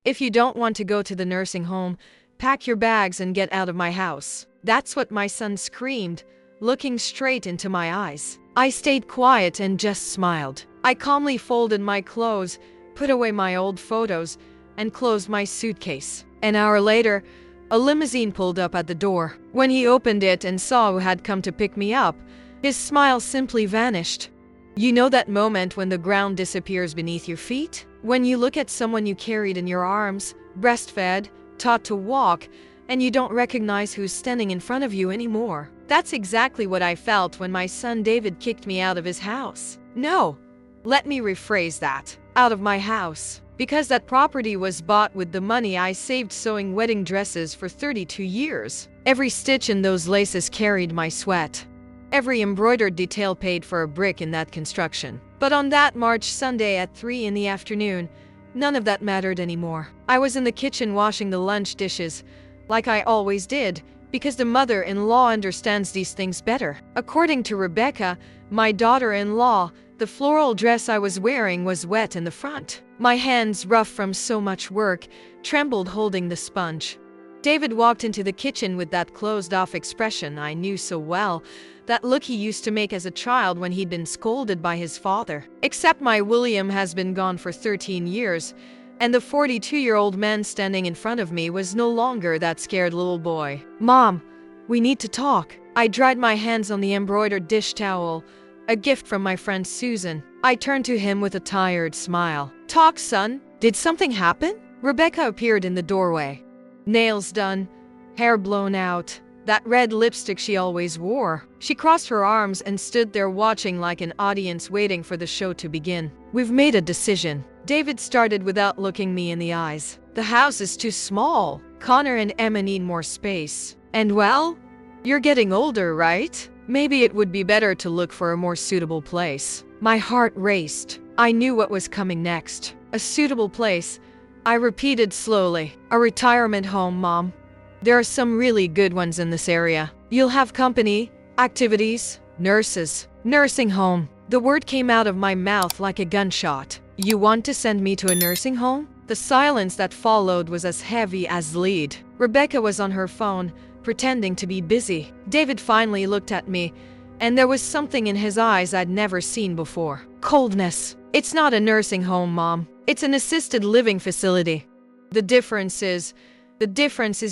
If you don't want to go to the nursing home, pack your bags and get out of my house. That's what my son screamed, looking straight into my eyes. I stayed quiet and just smiled. I calmly folded my clothes, put away my old photos, and closed my suitcase. An hour later, a limousine pulled up at the door. When he opened it and saw who had come to pick me up, his smile simply vanished. You know that moment when the ground disappears beneath your feet? When you look at someone you carried in your arms, breastfed, taught to walk, and you don't recognize who's standing in front of you anymore. That's exactly what I felt when my son David kicked me out of his house. No, let me rephrase that. Out of my house. Because that property was bought with the money I saved sewing wedding dresses for 32 years. Every stitch in those laces carried my sweat. Every embroidered detail paid for a brick in that construction. But on that March Sunday at 3 in the afternoon, none of that mattered anymore. I was in the kitchen washing the lunch dishes, like I always did, because the mother-in-law understands these things better. According to Rebecca, my daughter-in-law, the floral dress I was wearing was wet in the front. My hands, rough from so much work, trembled holding the sponge. David walked into the kitchen with that closed-off expression I knew so well, that look he used to make as a child when he'd been scolded by his father. Except my William has been gone for 13 years, and the 42-year-old man standing in front of me was no longer that scared little boy. Mom, we need to talk. I dried my hands on the embroidered dish towel, a gift from my friend Susan. I turned to him with a tired smile. Talk, son. Did something happen? Rebecca appeared in the doorway. Nails done, hair blown out, that red lipstick she always wore. She crossed her arms and stood there watching like an audience waiting for the show to begin. We've made a decision. David started without looking me in the eyes. The house is too small. Connor and Emma need more space. And well, you're getting older, right? Maybe it would be better to look for a more suitable place. My heart raced. I knew what was coming next. A suitable place, I repeated slowly. A retirement home, Mom. There are some really good ones in this area. You'll have company, activities, nurses. Nursing home. The word came out of my mouth like a gunshot. You want to send me to a nursing home? The silence that followed was as heavy as lead. Rebecca was on her phone, pretending to be busy. David finally looked at me, and there was something in his eyes I'd never seen before. Coldness. It's not a nursing home, Mom. It's an assisted living facility. The difference is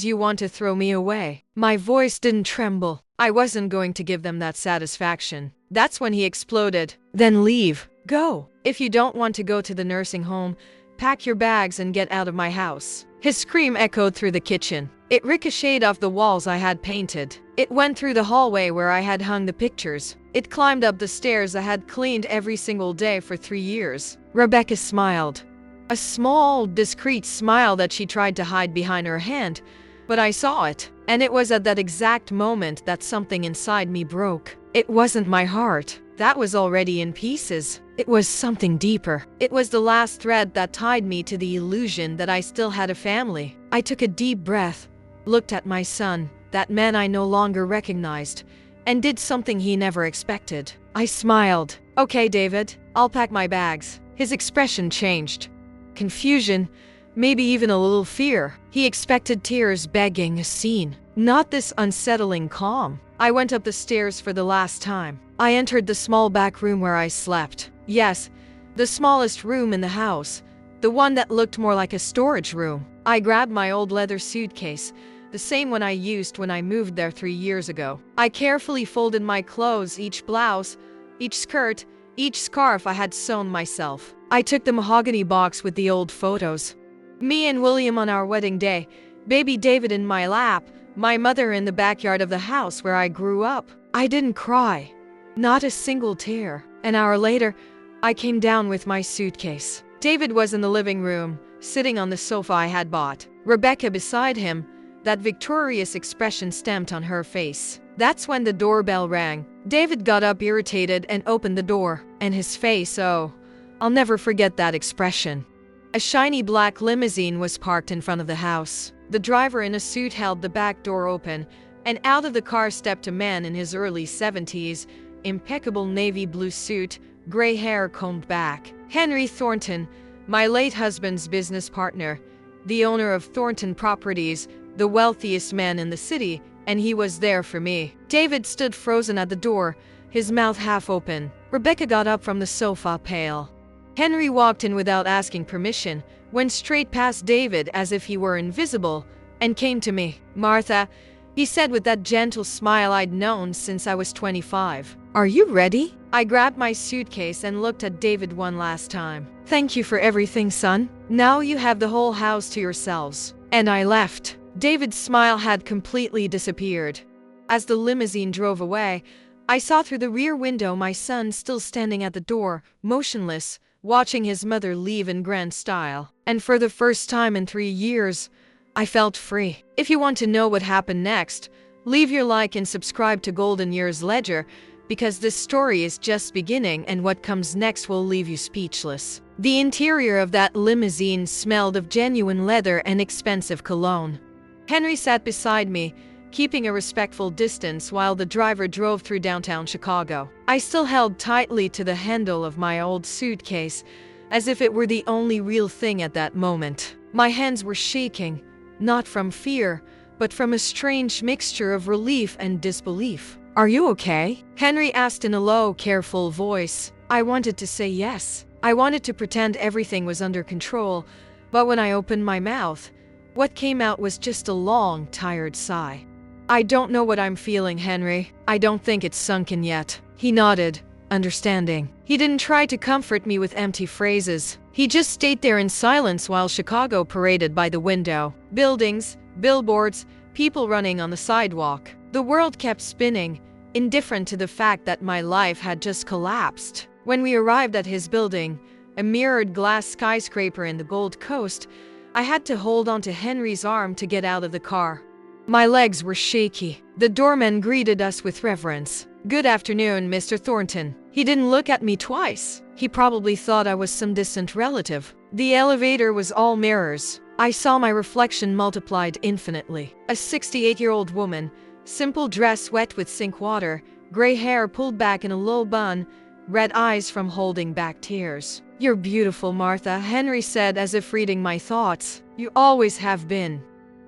you want to throw me away. My voice didn't tremble. I wasn't going to give them that satisfaction. That's when he exploded. Then leave. Go. If you don't want to go to the nursing home, pack your bags and get out of my house. His scream echoed through the kitchen. It ricocheted off the walls I had painted. It went through the hallway where I had hung the pictures. It climbed up the stairs I had cleaned every single day for 3 years. Rebecca smiled. A small, discreet smile that she tried to hide behind her hand, but I saw it. And it was at that exact moment that something inside me broke. It wasn't my heart. That was already in pieces. It was something deeper. It was the last thread that tied me to the illusion that I still had a family. I took a deep breath, looked at my son, that man I no longer recognized, and did something he never expected. I smiled. Okay, David, I'll pack my bags. His expression changed. Confusion, maybe even a little fear. He expected tears, begging a scene. Not this unsettling calm. I went up the stairs for the last time. I entered the small back room where I slept. Yes, the smallest room in the house. The one that looked more like a storage room. I grabbed my old leather suitcase, the same one I used when I moved there 3 years ago. I carefully folded my clothes, each blouse, each skirt, each scarf I had sewn myself. I took the mahogany box with the old photos. Me and William on our wedding day, baby David in my lap, my mother in the backyard of the house where I grew up. I didn't cry. Not a single tear. An hour later, I came down with my suitcase. David was in the living room, sitting on the sofa I had bought. Rebecca beside him, that victorious expression stamped on her face. That's when the doorbell rang. David got up irritated and opened the door. And his face, oh, I'll never forget that expression. A shiny black limousine was parked in front of the house. The driver in a suit held the back door open, and out of the car stepped a man in his early 70s, impeccable navy blue suit, gray hair combed back. Henry Thornton, my late husband's business partner. the owner of Thornton Properties, the wealthiest man in the city, and he was there for me. David stood frozen at the door, his mouth half open. Rebecca got up from the sofa, pale. Henry walked in without asking permission, went straight past David as if he were invisible, and came to me. "Martha," he said with that gentle smile I'd known since I was 25. "Are you ready?" I grabbed my suitcase and looked at David one last time. "Thank you for everything, son. Now you have the whole house to yourselves." And I left. David's smile had completely disappeared. As the limousine drove away, I saw through the rear window my son still standing at the door, motionless, watching his mother leave in grand style. And for the first time in 3 years, I felt free. If you want to know what happened next, leave your like and subscribe to Golden Years Ledger, because this story is just beginning and what comes next will leave you speechless. The interior of that limousine smelled of genuine leather and expensive cologne. Henry sat beside me, keeping a respectful distance while the driver drove through downtown Chicago. I still held tightly to the handle of my old suitcase, as if it were the only real thing at that moment. My hands were shaking, not from fear, but from a strange mixture of relief and disbelief. "Are you okay?" Henry asked in a low, careful voice. I wanted to say yes. I wanted to pretend everything was under control, but when I opened my mouth, what came out was just a long, tired sigh. "I don't know what I'm feeling, Henry. I don't think it's sunken yet." He nodded, understanding. He didn't try to comfort me with empty phrases. He just stayed there in silence while Chicago paraded by the window. Buildings, billboards, people running on the sidewalk. The world kept spinning, indifferent to the fact that my life had just collapsed. When we arrived at his building, a mirrored glass skyscraper in the Gold Coast, I had to hold onto Henry's arm to get out of the car. My legs were shaky. The doorman greeted us with reverence. "Good afternoon, Mr. Thornton." He didn't look at me twice. He probably thought I was some distant relative. The elevator was all mirrors. I saw my reflection multiplied infinitely. A 68-year-old woman, simple dress wet with sink water, gray hair pulled back in a low bun, red eyes from holding back tears. "You're beautiful, Martha," Henry said as if reading my thoughts. "You always have been."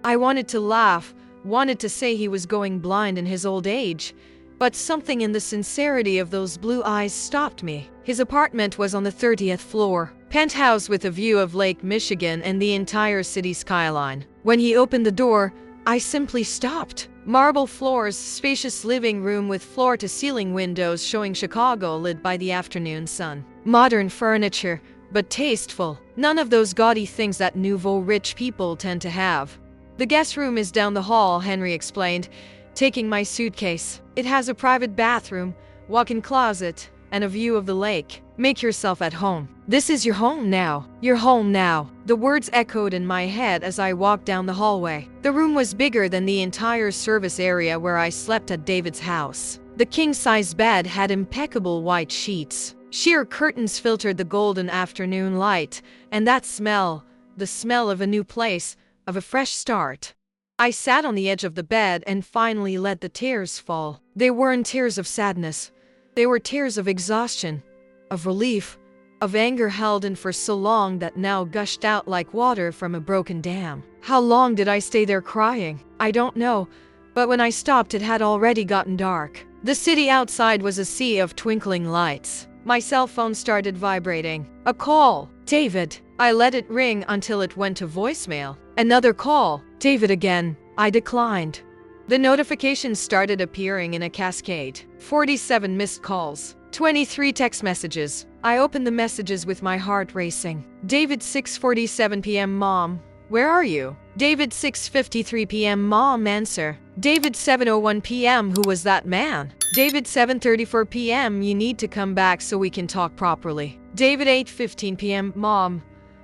I wanted to laugh, wanted to say he was going blind in his old age, but something in the sincerity of those blue eyes stopped me. His apartment was on the 30th floor, penthouse with a view of Lake Michigan and the entire city skyline. When he opened the door, I simply stopped. Marble floors, spacious living room with floor-to-ceiling windows showing Chicago lit by the afternoon sun. Modern furniture, but tasteful. None of those gaudy things that nouveau rich people tend to have. "The guest room is down the hall," Henry explained, taking my suitcase. "It has a private bathroom, walk-in closet, and a view of the lake. Make yourself at home. This is your home now. You're home now." The words echoed in my head as I walked down the hallway. The room was bigger than the entire service area where I slept at David's house. The king-size bed had impeccable white sheets. Sheer curtains filtered the golden afternoon light, and that smell, the smell of a new place, of a fresh start. I sat on the edge of the bed and finally let the tears fall. They weren't tears of sadness. They were tears of exhaustion, of relief, of anger held in for so long that now gushed out like water from a broken dam. How long did I stay there crying? I don't know, but when I stopped it had already gotten dark. The city outside was a sea of twinkling lights. My cell phone started vibrating. A call. "David." I let it ring until it went to voicemail. Another call. "David again." I declined. The notifications started appearing in a cascade. 47 missed calls. 23 text messages. I opened the messages with my heart racing. David, 6:47 p.m. Mom, where are you? David, 6:53 p.m. Mom, answer. David, 7:01 p.m. Who was that man? David, 7:34 p.m. You need to come back so we can talk properly. David, 8:15 p.m. Mom,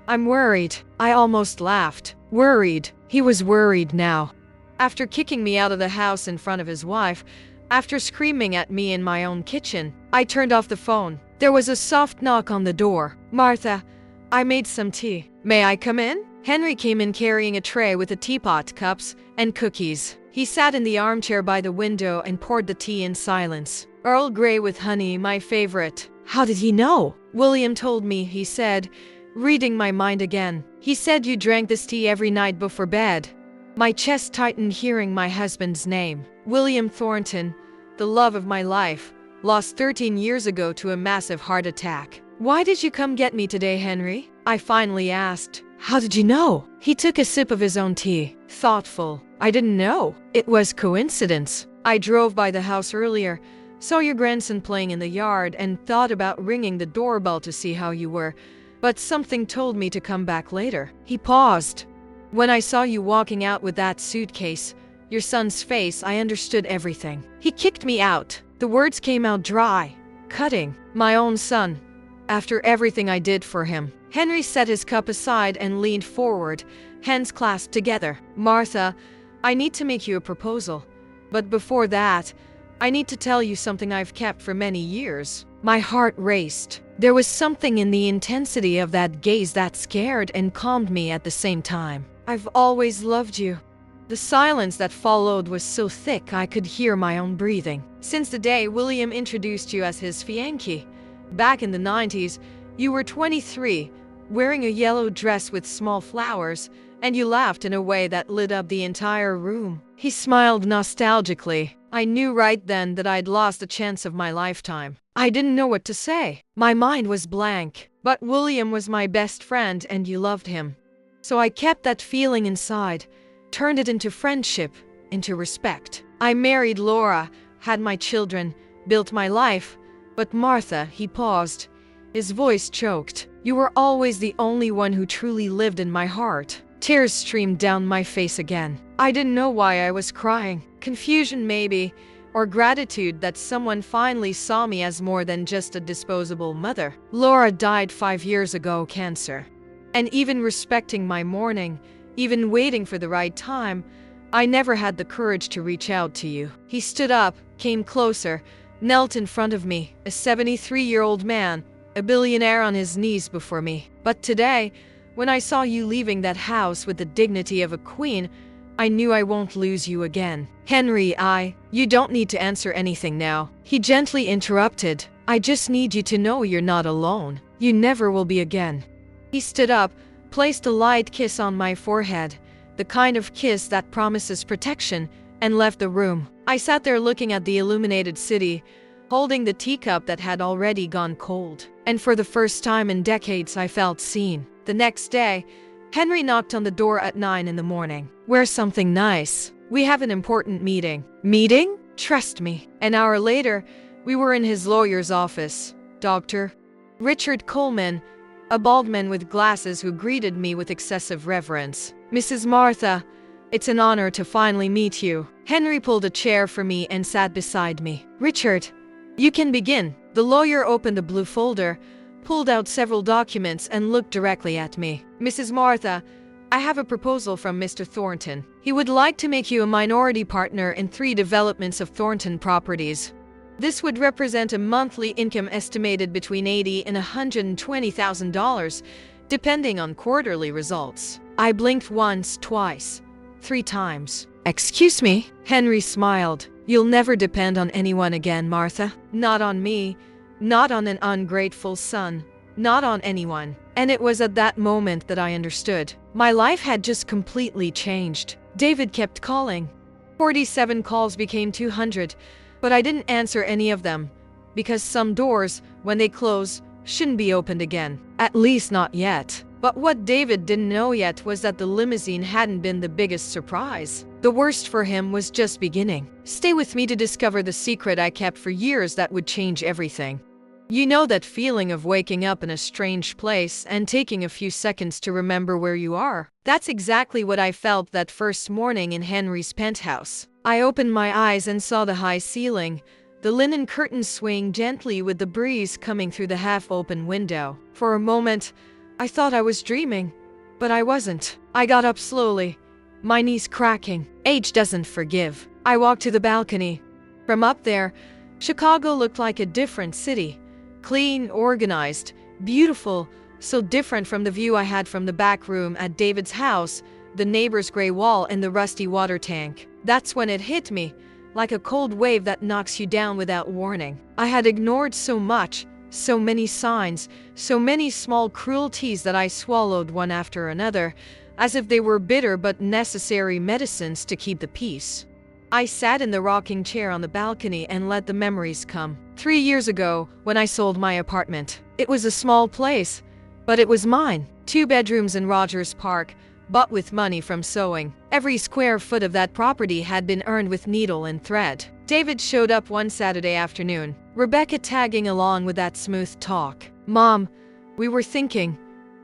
I'm worried. I almost laughed. Worried. He was worried now. After kicking me out of the house in front of his wife, after screaming at me in my own kitchen, I turned off the phone. There was a soft knock on the door. "Martha, I made some tea. May I come in?" Henry came in carrying a tray with a teapot, cups, and cookies. He sat in the armchair by the window and poured the tea in silence. "Earl Grey with honey, my favorite." "How did he know?" "William told me," he said, reading my mind again. He said you drank this tea every night before bed. My chest tightened hearing my husband's name. William Thornton, the love of my life, lost 13 years ago to a massive heart attack. Why did you come get me today, Henry? I finally asked. How did you know? He took a sip of his own tea. Thoughtful. I didn't know. It was coincidence. I drove by the house earlier, saw your grandson playing in the yard, and thought about ringing the doorbell to see how you were, but something told me to come back later. He paused. When I saw you walking out with that suitcase, your son's face, I understood everything. He kicked me out. The words came out dry, cutting. My own son. After everything I did for him. Henry set his cup aside and leaned forward, hands clasped together. Martha, I need to make you a proposal. But before that, I need to tell you something I've kept for many years. My heart raced. There was something in the intensity of that gaze that scared and calmed me at the same time. I've always loved you. The silence that followed was so thick I could hear my own breathing. Since the day William introduced you as his fiancée, back in the 90s, you were 23, wearing a yellow dress with small flowers, and you laughed in a way that lit up the entire room. He smiled nostalgically. I knew right then that I'd lost a chance of my lifetime. I didn't know what to say. My mind was blank. But William was my best friend and you loved him. So I kept that feeling inside, turned it into friendship, into respect. I married Laura, had my children, built my life. But Martha, he paused. His voice choked. You were always the only one who truly lived in my heart. Tears streamed down my face again. I didn't know why I was crying. Confusion maybe, or gratitude that someone finally saw me as more than just a disposable mother. Laura died 5 years ago, cancer. And even respecting my mourning, even waiting for the right time, I never had the courage to reach out to you. He stood up, came closer, knelt in front of me, a 73-year-old man, a billionaire on his knees before me. But today, when I saw you leaving that house with the dignity of a queen, I knew I won't lose you again. Henry, you don't need to answer anything now. He gently interrupted. I just need you to know you're not alone. You never will be again. He stood up, placed a light kiss on my forehead, the kind of kiss that promises protection, and left the room. I sat there looking at the illuminated city, holding the teacup that had already gone cold. And for the first time in decades, I felt seen. The next day, Henry knocked on the door at 9 in the morning. Where's something nice? We have an important meeting. Meeting? Trust me. An hour later, we were in his lawyer's office. Dr. Richard Coleman, a bald man with glasses who greeted me with excessive reverence. Mrs. Martha, it's an honor to finally meet you. Henry pulled a chair for me and sat beside me. Richard, you can begin. The lawyer opened a blue folder, pulled out several documents and looked directly at me. Mrs. Martha, I have a proposal from Mr. Thornton. He would like to make you a minority partner in 3 developments of Thornton properties. This would represent a monthly income estimated between $80,000 and $120,000, depending on quarterly results. I blinked once, twice, 3 times. Excuse me? Henry smiled. You'll never depend on anyone again, Martha. Not on me. Not on an ungrateful son. Not on anyone. And it was at that moment that I understood. My life had just completely changed. David kept calling. 47 calls became 200, but I didn't answer any of them. Because some doors, when they close, shouldn't be opened again. At least not yet. But what David didn't know yet was that the limousine hadn't been the biggest surprise. The worst for him was just beginning. Stay with me to discover the secret I kept for years that would change everything. You know that feeling of waking up in a strange place and taking a few seconds to remember where you are? That's exactly what I felt that first morning in Henry's penthouse. I opened my eyes and saw the high ceiling, the linen curtains swaying gently with the breeze coming through the half-open window. For a moment, I thought I was dreaming, but I wasn't. I got up slowly, my knees cracking. Age doesn't forgive. I walked to the balcony. From up there, Chicago looked like a different city. Clean, organized, beautiful, so different from the view I had from the back room at David's house, the neighbor's gray wall and the rusty water tank. That's when it hit me, like a cold wave that knocks you down without warning. I had ignored so much, So many signs, so many small cruelties that I swallowed one after another, as if they were bitter but necessary medicines to keep the peace. I sat in the rocking chair on the balcony and let the memories come. 3 years ago, when I sold my apartment, it was a small place, but it was mine. 2 bedrooms in Rogers Park, bought with money from sewing. Every square foot of that property had been earned with needle and thread. David showed up one Saturday afternoon, Rebecca tagging along with that smooth talk. "Mom, we were thinking,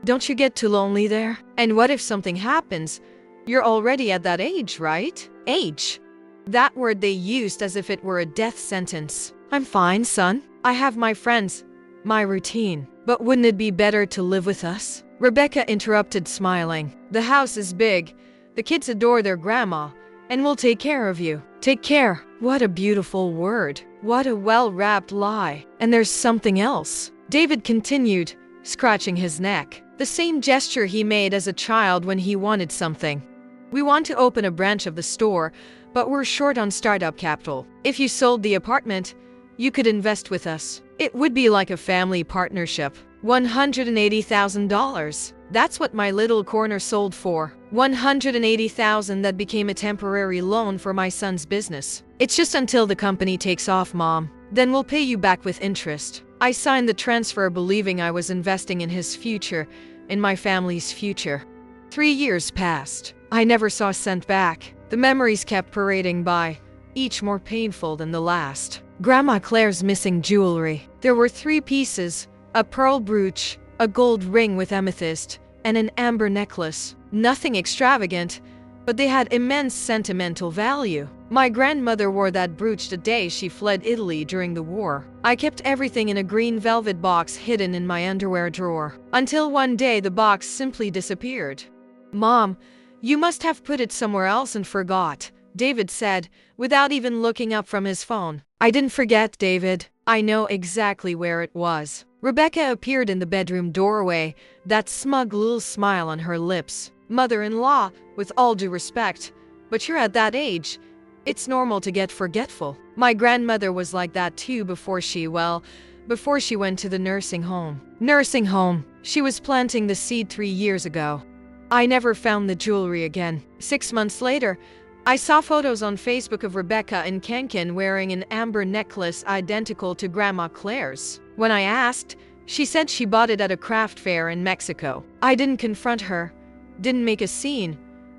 don't you get too lonely there? And what if something happens? You're already at that age, right?" Age. That word they used as if it were a death sentence. "I'm fine, son. I have my friends, my routine. But wouldn't it be better to live with us?" Rebecca interrupted, smiling. "The house is big, the kids adore their grandma, and we'll take care of you." Take care. What a beautiful word. What a well-wrapped lie. And there's something else. David continued, scratching his neck. The same gesture he made as a child when he wanted something. "We want to open a branch of the store, but we're short on startup capital. If you sold the apartment, you could invest with us. It would be like a family partnership. $180,000. That's what my little corner sold for. $180,000 that became a temporary loan for my son's business. It's just until the company takes off, Mom. Then we'll pay you back with interest." I signed the transfer believing I was investing in his future, in my family's future. 3 years passed. I never saw a cent back. The memories kept parading by, each more painful than the last. Grandma Claire's missing jewelry. There were 3 pieces, a pearl brooch, a gold ring with amethyst, and an amber necklace. Nothing extravagant, but they had immense sentimental value. My grandmother wore that brooch the day she fled Italy during the war. I kept everything in a green velvet box hidden in my underwear drawer, until one day the box simply disappeared. "Mom, you must have put it somewhere else and forgot," David said, without even looking up from his phone. "I didn't forget, David. I know exactly where it was." Rebecca appeared in the bedroom doorway, that smug little smile on her lips. "Mother-in-law, with all due respect, but you're at that age. It's normal to get forgetful. My grandmother was like that too before she went to the nursing home." Nursing home. She was planting the seed 3 years ago. I never found the jewelry again. 6 months later, I saw photos on Facebook of Rebecca in Cancun wearing an amber necklace identical to Grandma Claire's. When I asked, she said she bought it at a craft fair in Mexico. I didn't confront her, didn't make a scene,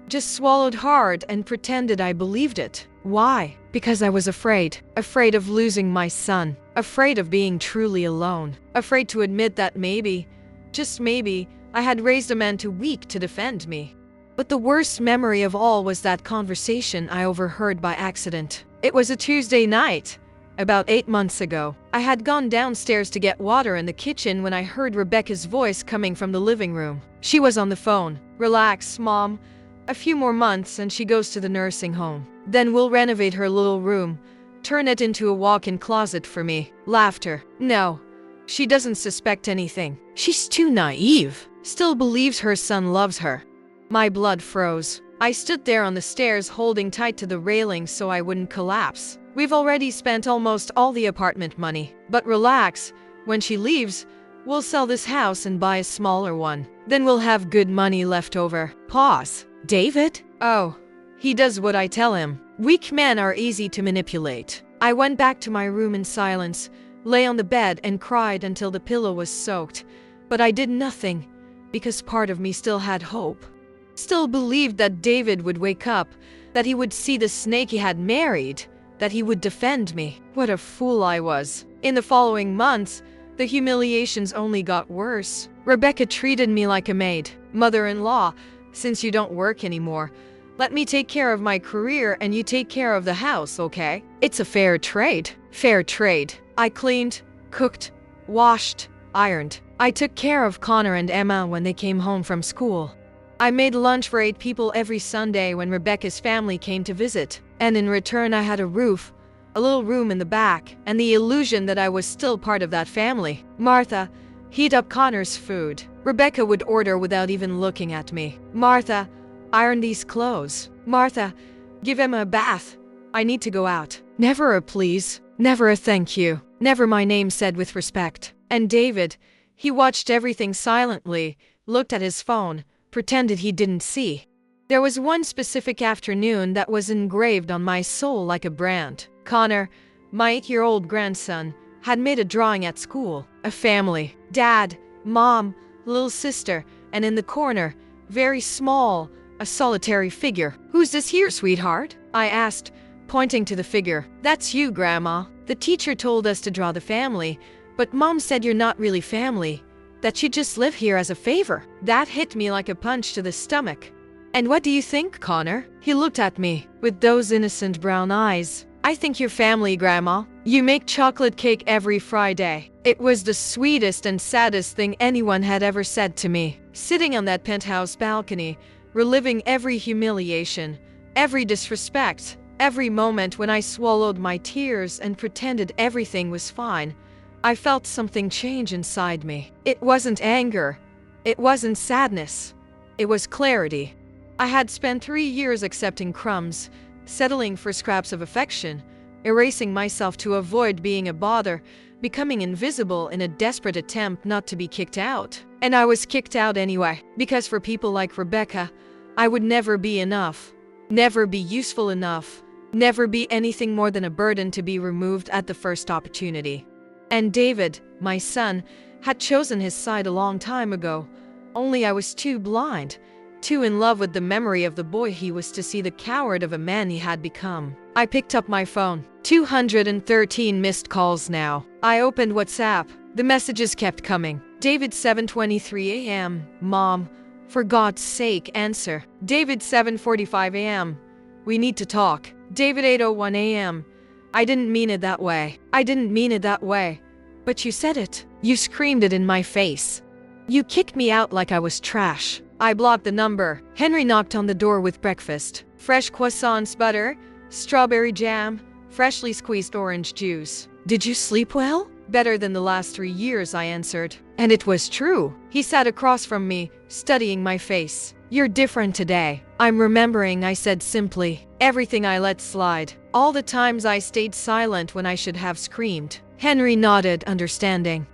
just swallowed hard and pretended I believed it. Why? Because I was afraid. Afraid of losing my son. Afraid of being truly alone. Afraid to admit that maybe, just maybe, I had raised a man too weak to defend me. But the worst memory of all was that conversation I overheard by accident. It was a Tuesday night, about 8 months ago. I had gone downstairs to get water in the kitchen when I heard Rebecca's voice coming from the living room. She was on the phone. "Relax, Mom. A few more months and she goes to the nursing home. Then we'll renovate her little room, turn it into a walk-in closet for me." Laughter. "No, she doesn't suspect anything. She's too naive. Still believes her son loves her." My blood froze. I stood there on the stairs holding tight to the railing so I wouldn't collapse. "We've already spent almost all the apartment money. But relax, when she leaves, we'll sell this house and buy a smaller one. Then we'll have good money left over." Pause. "David?" "Oh, he does what I tell him. Weak men are easy to manipulate." I went back to my room in silence, lay on the bed and cried until the pillow was soaked. But I did nothing, because part of me still had hope. Still believed that David would wake up, that he would see the snake he had married, that he would defend me. What a fool I was. In the following months, the humiliations only got worse. Rebecca treated me like a maid. "Mother-in-law, since you don't work anymore, let me take care of my career and you take care of the house, okay? It's a fair trade." Fair trade. I cleaned, cooked, washed, ironed. I took care of Connor and Emma when they came home from school. I made lunch for 8 people every Sunday when Rebecca's family came to visit. And in return I had a roof, a little room in the back, and the illusion that I was still part of that family. "Martha, heat up Connor's food." Rebecca would order without even looking at me. "Martha, iron these clothes." "Martha, give Emma a bath. I need to go out." Never a please, never a thank you, never my name said with respect. And David, he watched everything silently, looked at his phone, pretended he didn't see. There was one specific afternoon that was engraved on my soul like a brand. Connor, my 8-year-old grandson, had made a drawing at school. A family. Dad, mom, little sister, and in the corner, very small, a solitary figure. "Who's this here, sweetheart?" I asked, pointing to the figure. "That's you, Grandma. The teacher told us to draw the family, but Mom said you're not really family, that you just live here as a favor." That hit me like a punch to the stomach. "And what do you think, Connor?" He looked at me with those innocent brown eyes. "I think you're family, Grandma. You make chocolate cake every Friday." It was the sweetest and saddest thing anyone had ever said to me. Sitting on that penthouse balcony, reliving every humiliation, every disrespect, every moment when I swallowed my tears and pretended everything was fine, I felt something change inside me. It wasn't anger. It wasn't sadness. It was clarity. I had spent 3 years accepting crumbs, settling for scraps of affection, erasing myself to avoid being a bother, becoming invisible in a desperate attempt not to be kicked out. And I was kicked out anyway, because for people like Rebecca, I would never be enough, never be useful enough, never be anything more than a burden to be removed at the first opportunity. And David, my son, had chosen his side a long time ago, only I was too blind, too in love with the memory of the boy he was to see the coward of a man he had become. I picked up my phone. 213 missed calls now. I opened WhatsApp. The messages kept coming. David 7:23 a.m. Mom, for God's sake, answer. David 7:45 a.m. We need to talk. David 8:01 a.m. I didn't mean it that way. I didn't mean it that way. But you said it. You screamed it in my face. You kicked me out like I was trash. I blocked the number. Henry knocked on the door with breakfast. Fresh croissants, butter, strawberry jam, freshly squeezed orange juice. Did you sleep well? Better than the last 3 years, I answered. And it was true. He sat across from me, studying my face. You're different today. I'm remembering, I said simply. Everything I let slide. All the times I stayed silent when I should have screamed. Henry nodded, understanding.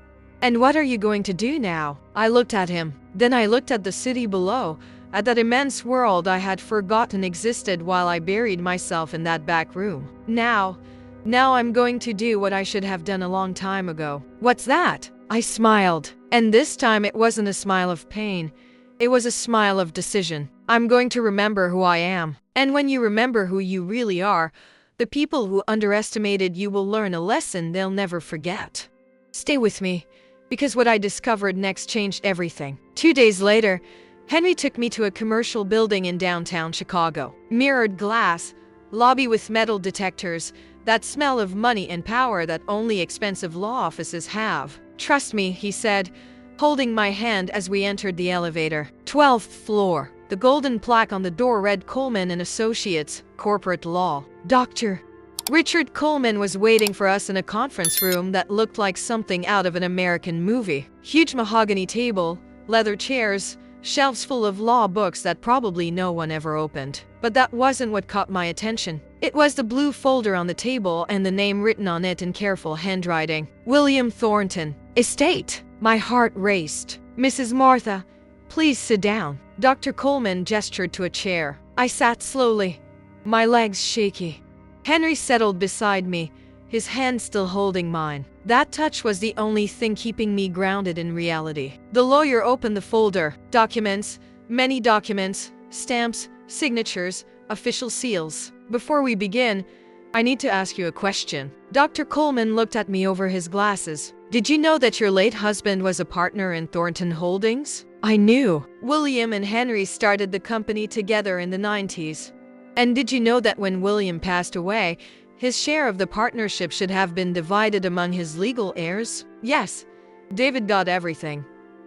And what are you going to do now? I looked at him. Then I looked at the city below, at that immense world I had forgotten existed while I buried myself in that back room. Now I'm going to do what I should have done a long time ago. What's that? I smiled. And this time it wasn't a smile of pain. It was a smile of decision. I'm going to remember who I am. And when you remember who you really are, the people who underestimated you will learn a lesson they'll never forget. Stay with me, because what I discovered next changed everything. 2 days later, Henry took me to a commercial building in downtown Chicago. Mirrored glass, lobby with metal detectors, that smell of money and power that only expensive law offices have. Trust me, he said, holding my hand as we entered the elevator. 12th floor. The golden plaque on the door read Coleman and Associates, Corporate Law. Dr. Richard Coleman was waiting for us in a conference room that looked like something out of an American movie. Huge mahogany table, leather chairs, shelves full of law books that probably no one ever opened. But that wasn't what caught my attention. It was the blue folder on the table and the name written on it in careful handwriting. William Thornton, Estate. My heart raced. Mrs. Martha, please sit down. Dr. Coleman gestured to a chair. I sat slowly, my legs shaky. Henry settled beside me, his hand still holding mine. That touch was the only thing keeping me grounded in reality. The lawyer opened the folder. Documents, many documents, stamps, signatures, official seals. Before we begin, I need to ask you a question. Dr. Coleman looked at me over his glasses. Did you know that your late husband was a partner in Thornton Holdings? I knew. William and Henry started the company together in the 90s. And did you know that when William passed away, his share of the partnership should have been divided among his legal heirs? Yes, David got everything.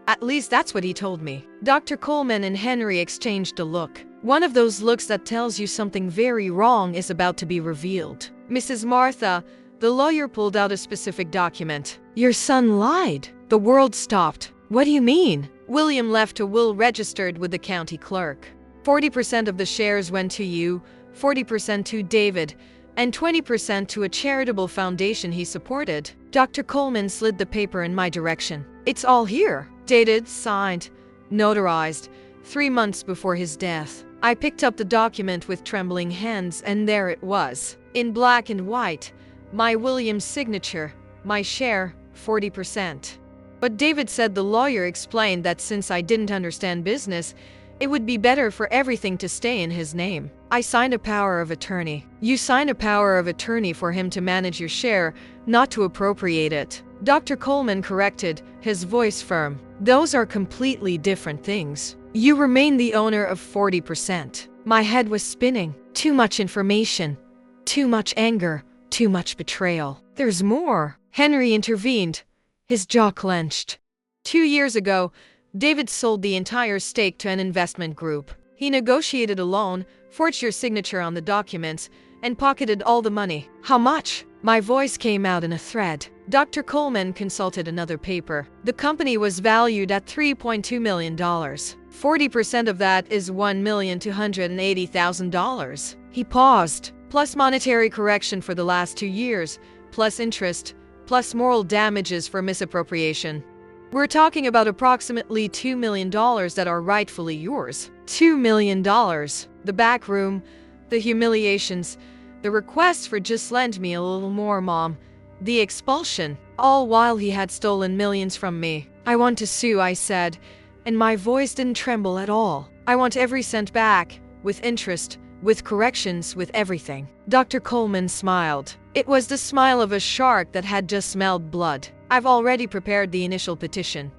At least that's what he told me. Dr. Coleman and Henry exchanged a look. One of those looks that tells you something very wrong is about to be revealed. Mrs. Martha, the lawyer pulled out a specific document. Your son lied. The world stopped. What do you mean? William left a will registered with the county clerk. 40% of the shares went to you, 40% to David, and 20% to a charitable foundation he supported. Dr. Coleman slid the paper in my direction. It's all here. Dated, signed, notarized, 3 months before his death. I picked up the document with trembling hands, and there it was. In black and white, my William's signature, my share, 40%. But David said the lawyer explained that since I didn't understand business, it would be better for everything to stay in his name. I signed a power of attorney. You sign a power of attorney for him to manage your share, not to appropriate it. Dr. Coleman corrected, his voice firm. Those are completely different things. You remain the owner of 40%. My head was spinning. Too much information. Too much anger. Too much betrayal. There's more. Henry intervened. His jaw clenched. 2 years ago, David sold the entire stake to an investment group. He negotiated a loan, forged your signature on the documents, and pocketed all the money. How much? My voice came out in a thread. Dr. Coleman consulted another paper. The company was valued at $3.2 million. 40% of that is $1,280,000. He paused. Plus monetary correction for the last 2 years, plus interest, plus moral damages for misappropriation. We're talking about approximately $2 million that are rightfully yours. $2 million. The back room, the humiliations, the request for just lend me a little more, Mom, the expulsion, all while he had stolen millions from me. I want to sue, I said, and my voice didn't tremble at all. I want every cent back, with interest, with corrections, with everything. Dr. Coleman smiled. It was the smile of a shark that had just smelled blood. I've already prepared the initial petition.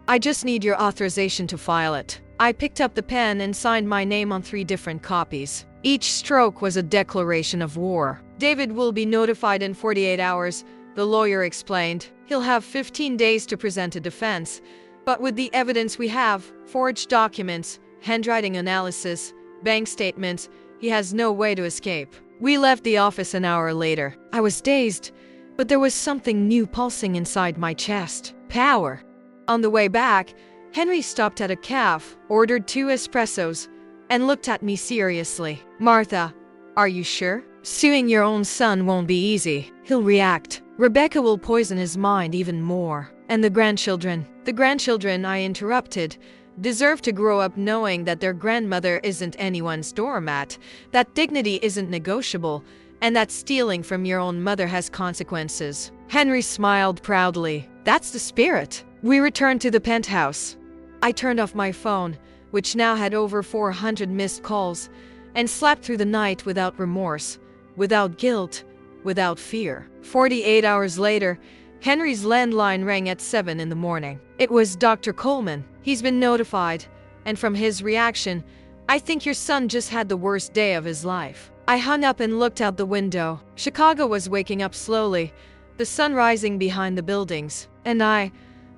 I just need your authorization to file it. I picked up the pen and signed my name on 3 different copies. Each stroke was a declaration of war. David will be notified in 48 hours, the lawyer explained. He'll have 15 days to present a defense. But with the evidence we have, forged documents, handwriting analysis, bank statements, he has no way to escape. We left the office an hour later. I was dazed, but there was something new pulsing inside my chest. Power. On the way back, Henry stopped at a cafe, ordered 2 espressos, and looked at me seriously. Martha, are you sure? Suing your own son won't be easy. He'll react. Rebecca will poison his mind even more. And the grandchildren. The grandchildren, I interrupted, deserve to grow up knowing that their grandmother isn't anyone's doormat, that dignity isn't negotiable, and that stealing from your own mother has consequences. Henry smiled proudly. That's the spirit. We returned to the penthouse. I turned off my phone, which now had over 400 missed calls, and slept through the night without remorse, without guilt, without fear. 48 hours later, Henry's landline rang at 7 in the morning. It was Dr. Coleman. He's been notified, and from his reaction, I think your son just had the worst day of his life. I hung up and looked out the window. Chicago was waking up slowly, the sun rising behind the buildings, and I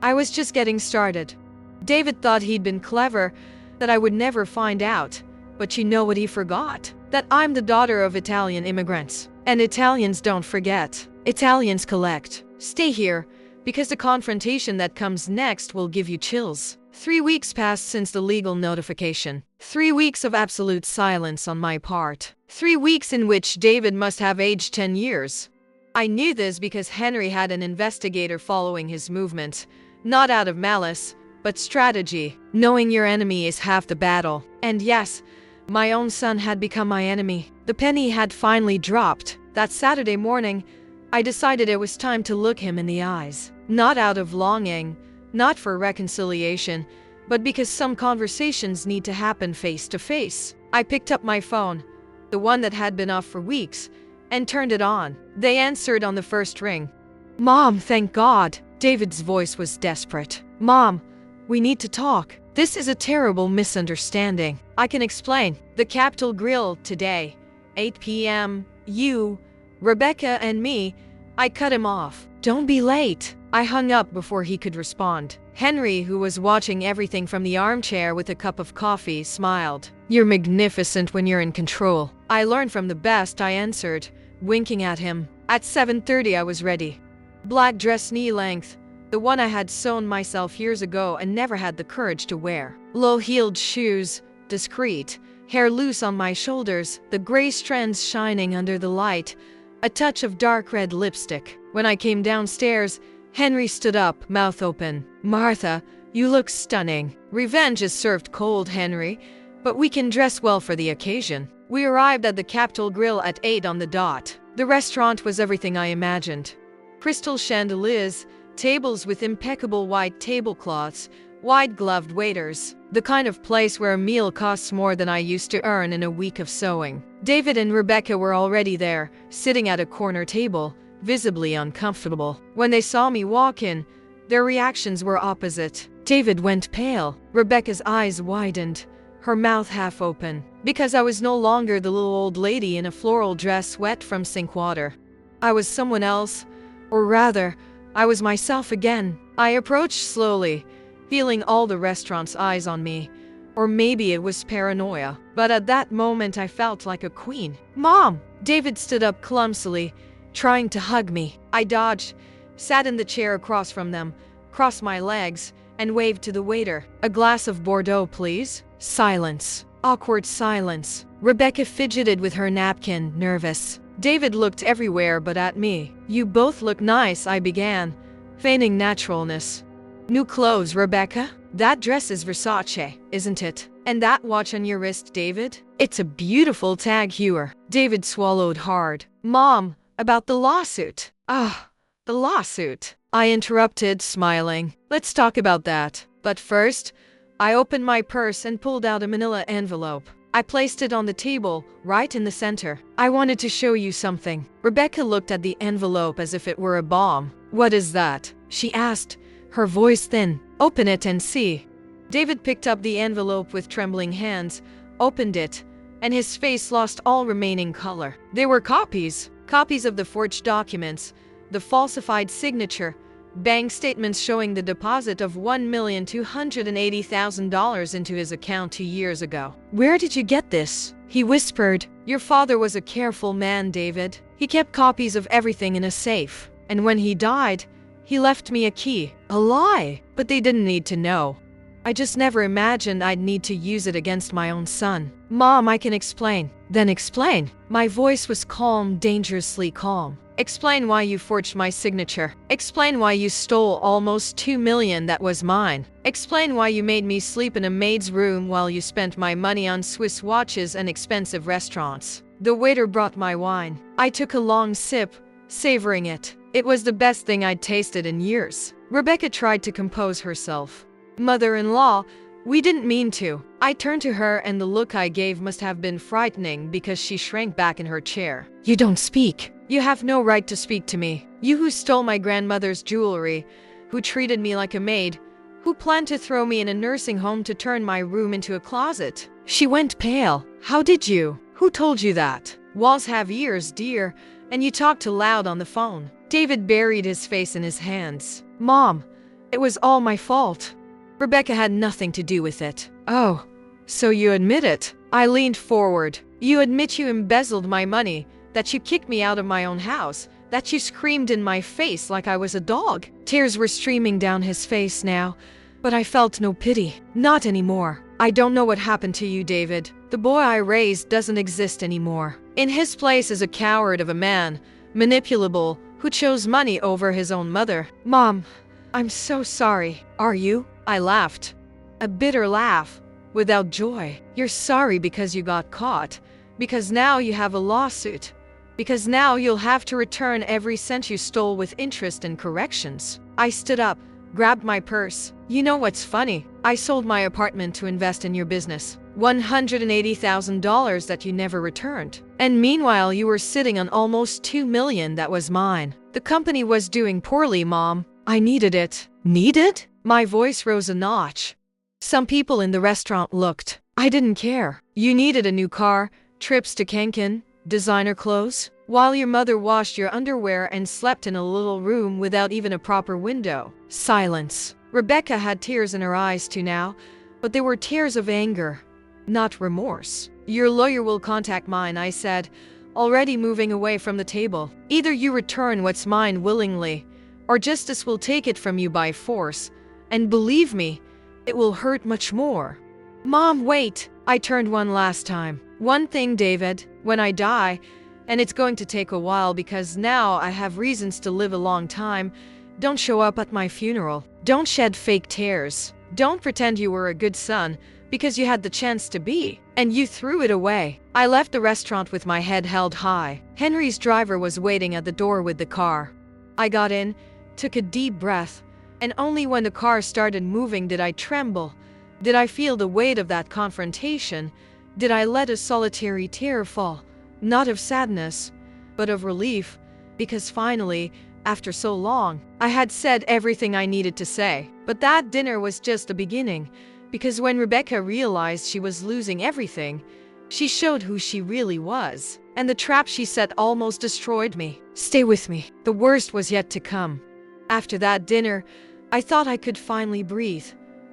was just getting started. David thought he'd been clever, that I would never find out, but you know what he forgot? That I'm the daughter of Italian immigrants. And Italians don't forget. Italians collect. Stay here, because the confrontation that comes next will give you chills. 3 weeks passed since the legal notification. 3 weeks of absolute silence on my part. 3 weeks in which David must have aged 10 years. I knew this because Henry had an investigator following his movements, not out of malice, but strategy. Knowing your enemy is half the battle. And yes, my own son had become my enemy. The penny had finally dropped. That Saturday morning, I decided it was time to look him in the eyes. Not out of longing, not for reconciliation, but because some conversations need to happen face to face. I picked up my phone, the one that had been off for weeks, and turned it on. They answered on the first ring. Mom, thank God. David's voice was desperate. Mom, we need to talk. This is a terrible misunderstanding. I can explain. The Capitol Grill today, 8 p.m. You, Rebecca and me. I cut him off. Don't be late. I hung up before he could respond. Henry, who was watching everything from the armchair with a cup of coffee, smiled. You're magnificent when you're in control. I learned from the best, I answered, winking at him. At 7:30 I was ready. Black dress knee length, the one I had sewn myself years ago and never had the courage to wear. Low-heeled shoes, discreet, hair loose on my shoulders, the gray strands shining under the light, a touch of dark red lipstick. When I came downstairs, Henry stood up, mouth open. "Martha, you look stunning." "Revenge is served cold, Henry, but we can dress well for the occasion." We arrived at the Capitol Grill at 8 on the dot. The restaurant was everything I imagined. Crystal chandeliers, tables with impeccable white tablecloths, white-gloved waiters. The kind of place where a meal costs more than I used to earn in a week of sewing. David and Rebecca were already there, sitting at a corner table, visibly uncomfortable. When they saw me walk in, their reactions were opposite. David went pale. Rebecca's eyes widened, her mouth half open, because I was no longer the little old lady in a floral dress wet from sink water. I was someone else, or rather, I was myself again. I approached slowly, feeling all the restaurant's eyes on me. Or maybe it was paranoia, but at that moment I felt like a queen. "Mom!" David stood up clumsily, trying to hug me. I dodged, sat in the chair across from them, crossed my legs, and waved to the waiter. "A glass of Bordeaux, please." Silence. Awkward silence. Rebecca fidgeted with her napkin, nervous. David looked everywhere but at me. "You both look nice," I began, feigning naturalness. "New clothes, Rebecca? That dress is Versace, isn't it? And that watch on your wrist, David? It's a beautiful Tag Heuer." David swallowed hard. "Mom, about the lawsuit." "Ah, the lawsuit," I interrupted, smiling. "Let's talk about that. But first, I opened my purse and pulled out a manila envelope. I placed it on the table, right in the center. "I wanted to show you something." Rebecca looked at the envelope as if it were a bomb. "What is that?" she asked, her voice thin. "Open it and see." David picked up the envelope with trembling hands, opened it, and his face lost all remaining color. They were copies of the forged documents, the falsified signature, bank statements showing the deposit of $1,280,000 into his account 2 years ago. "Where did you get this?" he whispered. "Your father was a careful man, David. He kept copies of everything in a safe. And when he died, he left me a key." "A lie!" "But they didn't need to know. I just never imagined I'd need to use it against my own son." "Mom, I can explain." "Then explain." My voice was calm, dangerously calm. "Explain why you forged my signature. Explain why you stole almost $2 million that was mine. Explain why you made me sleep in a maid's room while you spent my money on Swiss watches and expensive restaurants." The waiter brought my wine. I took a long sip, savoring it. It was the best thing I'd tasted in years. Rebecca tried to compose herself. "Mother-in-law, we didn't mean to." I turned to her and the look I gave must have been frightening because she shrank back in her chair. "You don't speak." "You have no right to speak to me. You who stole my grandmother's jewelry, who treated me like a maid, who planned to throw me in a nursing home to turn my room into a closet." She went pale. "How did you? Who told you that?" "Walls have ears, dear, and you talk too loud on the phone." David buried his face in his hands. "Mom, it was all my fault. Rebecca had nothing to do with it." "Oh, so you admit it?" I leaned forward. "You admit you embezzled my money, that you kicked me out of my own house, that you screamed in my face like I was a dog?" Tears were streaming down his face now, but I felt no pity. "Not anymore. I don't know what happened to you, David. The boy I raised doesn't exist anymore. In his place is a coward of a man, manipulable, who chose money over his own mother." "Mom, I'm so sorry." "Are you?" I laughed. A bitter laugh, without joy. "You're sorry because you got caught, because now you have a lawsuit, because now you'll have to return every cent you stole with interest and corrections." I stood up, grabbed my purse. "You know what's funny? I sold my apartment to invest in your business. $180,000 that you never returned. And meanwhile you were sitting on almost $2 million that was mine. The company was doing poorly, Mom. I needed it." "Needed?" My voice rose a notch. Some people in the restaurant looked. I didn't care. "You needed a new car, trips to Cancun, designer clothes, while your mother washed your underwear and slept in a little room without even a proper window." Silence. Rebecca had tears in her eyes too now, but they were tears of anger, not remorse. "Your lawyer will contact mine," I said, already moving away from the table. "Either you return what's mine willingly, or justice will take it from you by force. And believe me, it will hurt much more." "Mom, wait!" I turned one last time. "One thing, David. When I die, And it's going to take a while because now I have reasons to live a long time. Don't show up at my funeral. Don't shed fake tears. Don't pretend you were a good son because you had the chance to be, and you threw it away. I left the restaurant with my head held high. Henry's driver was waiting at the door with the car. I got in, took a deep breath, and only when the car started moving did I tremble. Did I feel the weight of that confrontation? Did I let a solitary tear fall? Not of sadness, but of relief, because finally, after so long, I had said everything I needed to say. But that dinner was just the beginning, because when Rebecca realized she was losing everything, she showed who she really was, and the trap she set almost destroyed me. Stay with me. The worst was yet to come. After that dinner, I thought I could finally breathe,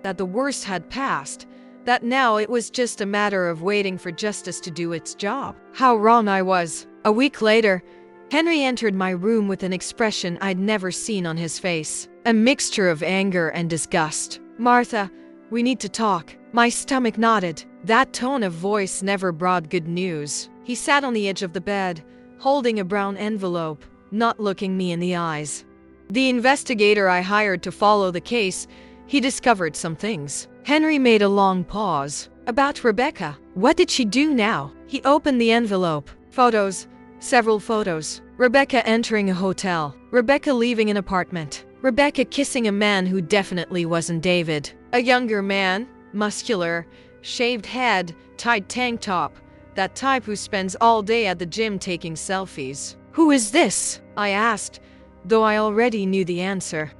that the worst had passed, that now it was just a matter of waiting for justice to do its job. How wrong I was. A week later, Henry entered my room with an expression I'd never seen on his face, a mixture of anger and disgust. "Martha, we need to talk." My stomach knotted. That tone of voice never brought good news. He sat on the edge of the bed, holding a brown envelope, not looking me in the eyes. The investigator I hired to follow the case, he discovered some things. Henry made a long pause. About Rebecca. What did she do now? He opened the envelope. Photos. Several photos. Rebecca entering a hotel. Rebecca leaving an apartment. Rebecca kissing a man who definitely wasn't David. A younger man, muscular, shaved head, tight tank top. That type who spends all day at the gym taking selfies. "Who is this?" I asked, though I already knew the answer.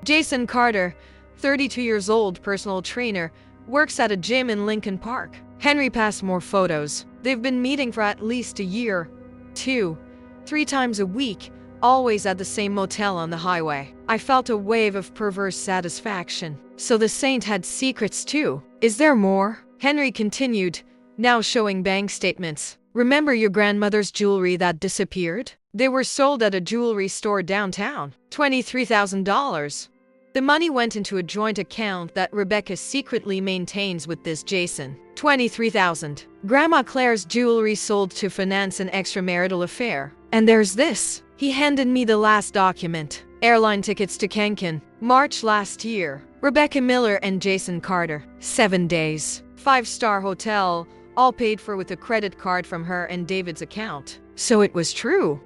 "Jason Carter, 32 years old, personal trainer, works at a gym in Lincoln Park." Henry passed more photos. They've been meeting for at least a year. 2, 3 times a week, always at the same motel on the highway. I felt a wave of perverse satisfaction. So the saint had secrets too. Is there more? Henry continued, now showing bank statements. "Remember your grandmother's jewelry that disappeared? They were sold at a jewelry store downtown. $23,000. The money went into a joint account that Rebecca secretly maintains with this Jason. $23,000. Grandma Claire's jewelry sold to finance an extramarital affair. And there's this." He handed me the last document. Airline tickets to Cancun, March last year. Rebecca Miller and Jason Carter. 7 days. 5-star hotel, all paid for with a credit card from her and David's account. So it was true.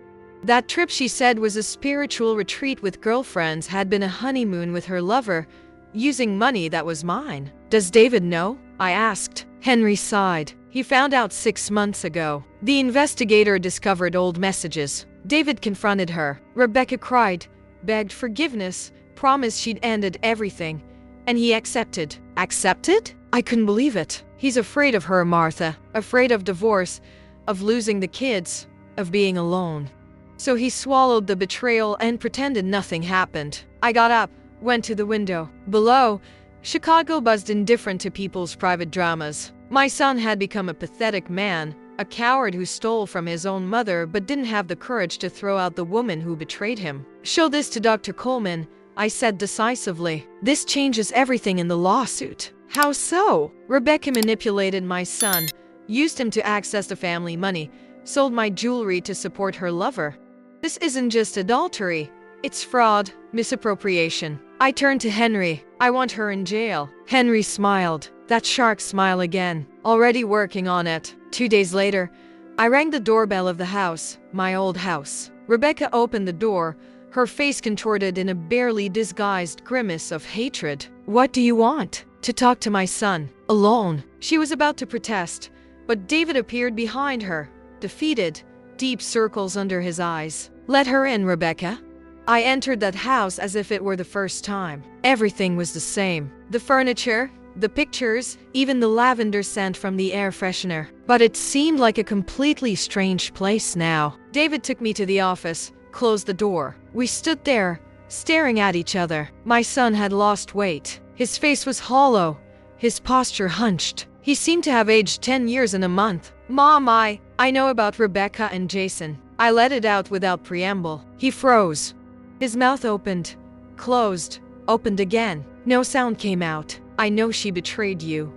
That trip she said was a spiritual retreat with girlfriends had been a honeymoon with her lover, using money that was mine. "Does David know?" I asked. Henry sighed. "He found out 6 months ago. The investigator discovered old messages. David confronted her. Rebecca cried, begged forgiveness, promised she'd ended everything. And he accepted." Accepted? I couldn't believe it. "He's afraid of her, Martha. Afraid of divorce, of losing the kids, of being alone. So he swallowed the betrayal and pretended nothing happened." I got up, went to the window. Below, Chicago buzzed indifferent to people's private dramas. My son had become a pathetic man, a coward who stole from his own mother but didn't have the courage to throw out the woman who betrayed him. "Show this to Dr. Coleman," I said decisively. "This changes everything in the lawsuit." "How so?" "Rebecca manipulated my son, used him to access the family money, sold my jewelry to support her lover. This isn't just adultery. It's fraud, misappropriation." I turned to Henry. "I want her in jail." Henry smiled. That shark smile again. "Already working on it." 2 days later, I rang the doorbell of the house, my old house. Rebecca opened the door, her face contorted in a barely disguised grimace of hatred. "What do you want?" "To talk to my son. Alone." She was about to protest, but David appeared behind her, defeated, deep circles under his eyes. "Let her in, Rebecca." I entered that house as if it were the first time. Everything was the same. The furniture, the pictures, even the lavender scent from the air freshener. But it seemed like a completely strange place now. David took me to the office, closed the door. We stood there, staring at each other. My son had lost weight. His face was hollow, his posture hunched. He seemed to have aged 10 years in a month. "Mom, I know about Rebecca and Jason." I let it out without preamble. He froze. His mouth opened, closed, opened again. No sound came out. "I know she betrayed you.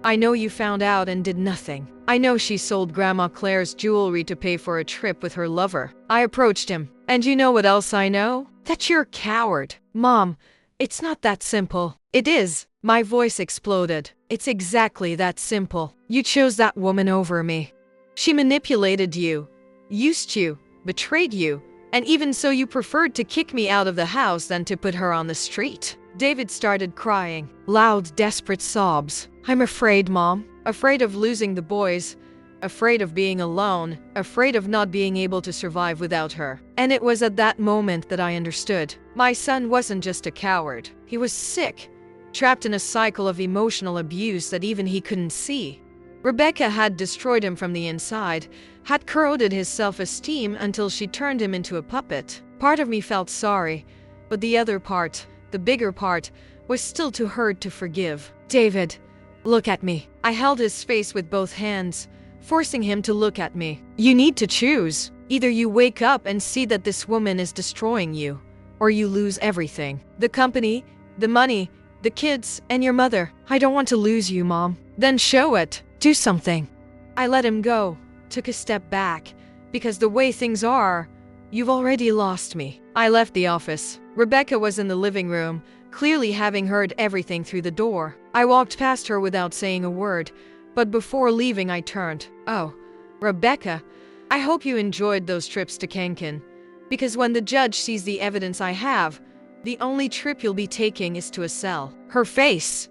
I know you found out and did nothing. I know she sold Grandma Claire's jewelry to pay for a trip with her lover. I approached him. And you know what else I know? That you're a coward. Mom, it's not that simple. It is. My voice exploded. It's exactly that simple. You chose that woman over me. She manipulated you, used you, betrayed you, and even so you preferred to kick me out of the house than to put her on the street. David started crying. Loud, desperate sobs. I'm afraid, Mom. Afraid of losing the boys. Afraid of being alone. Afraid of not being able to survive without her. And it was at that moment that I understood. My son wasn't just a coward. He was sick, trapped in a cycle of emotional abuse that even he couldn't see. Rebecca had destroyed him from the inside, had corroded his self-esteem until she turned him into a puppet. Part of me felt sorry, but the other part, the bigger part, was still too hurt to forgive. David, look at me. I held his face with both hands, forcing him to look at me. You need to choose. Either you wake up and see that this woman is destroying you, or you lose everything. The company, the money, the kids, and your mother. I don't want to lose you, Mom. Then show it. Do something. I let him go, took a step back, because the way things are, you've already lost me. I left the office. Rebecca was in the living room, clearly having heard everything through the door. I walked past her without saying a word, but before leaving I turned. Oh, Rebecca, I hope you enjoyed those trips to Cancun, because when the judge sees the evidence I have, the only trip you'll be taking is to a cell. Her face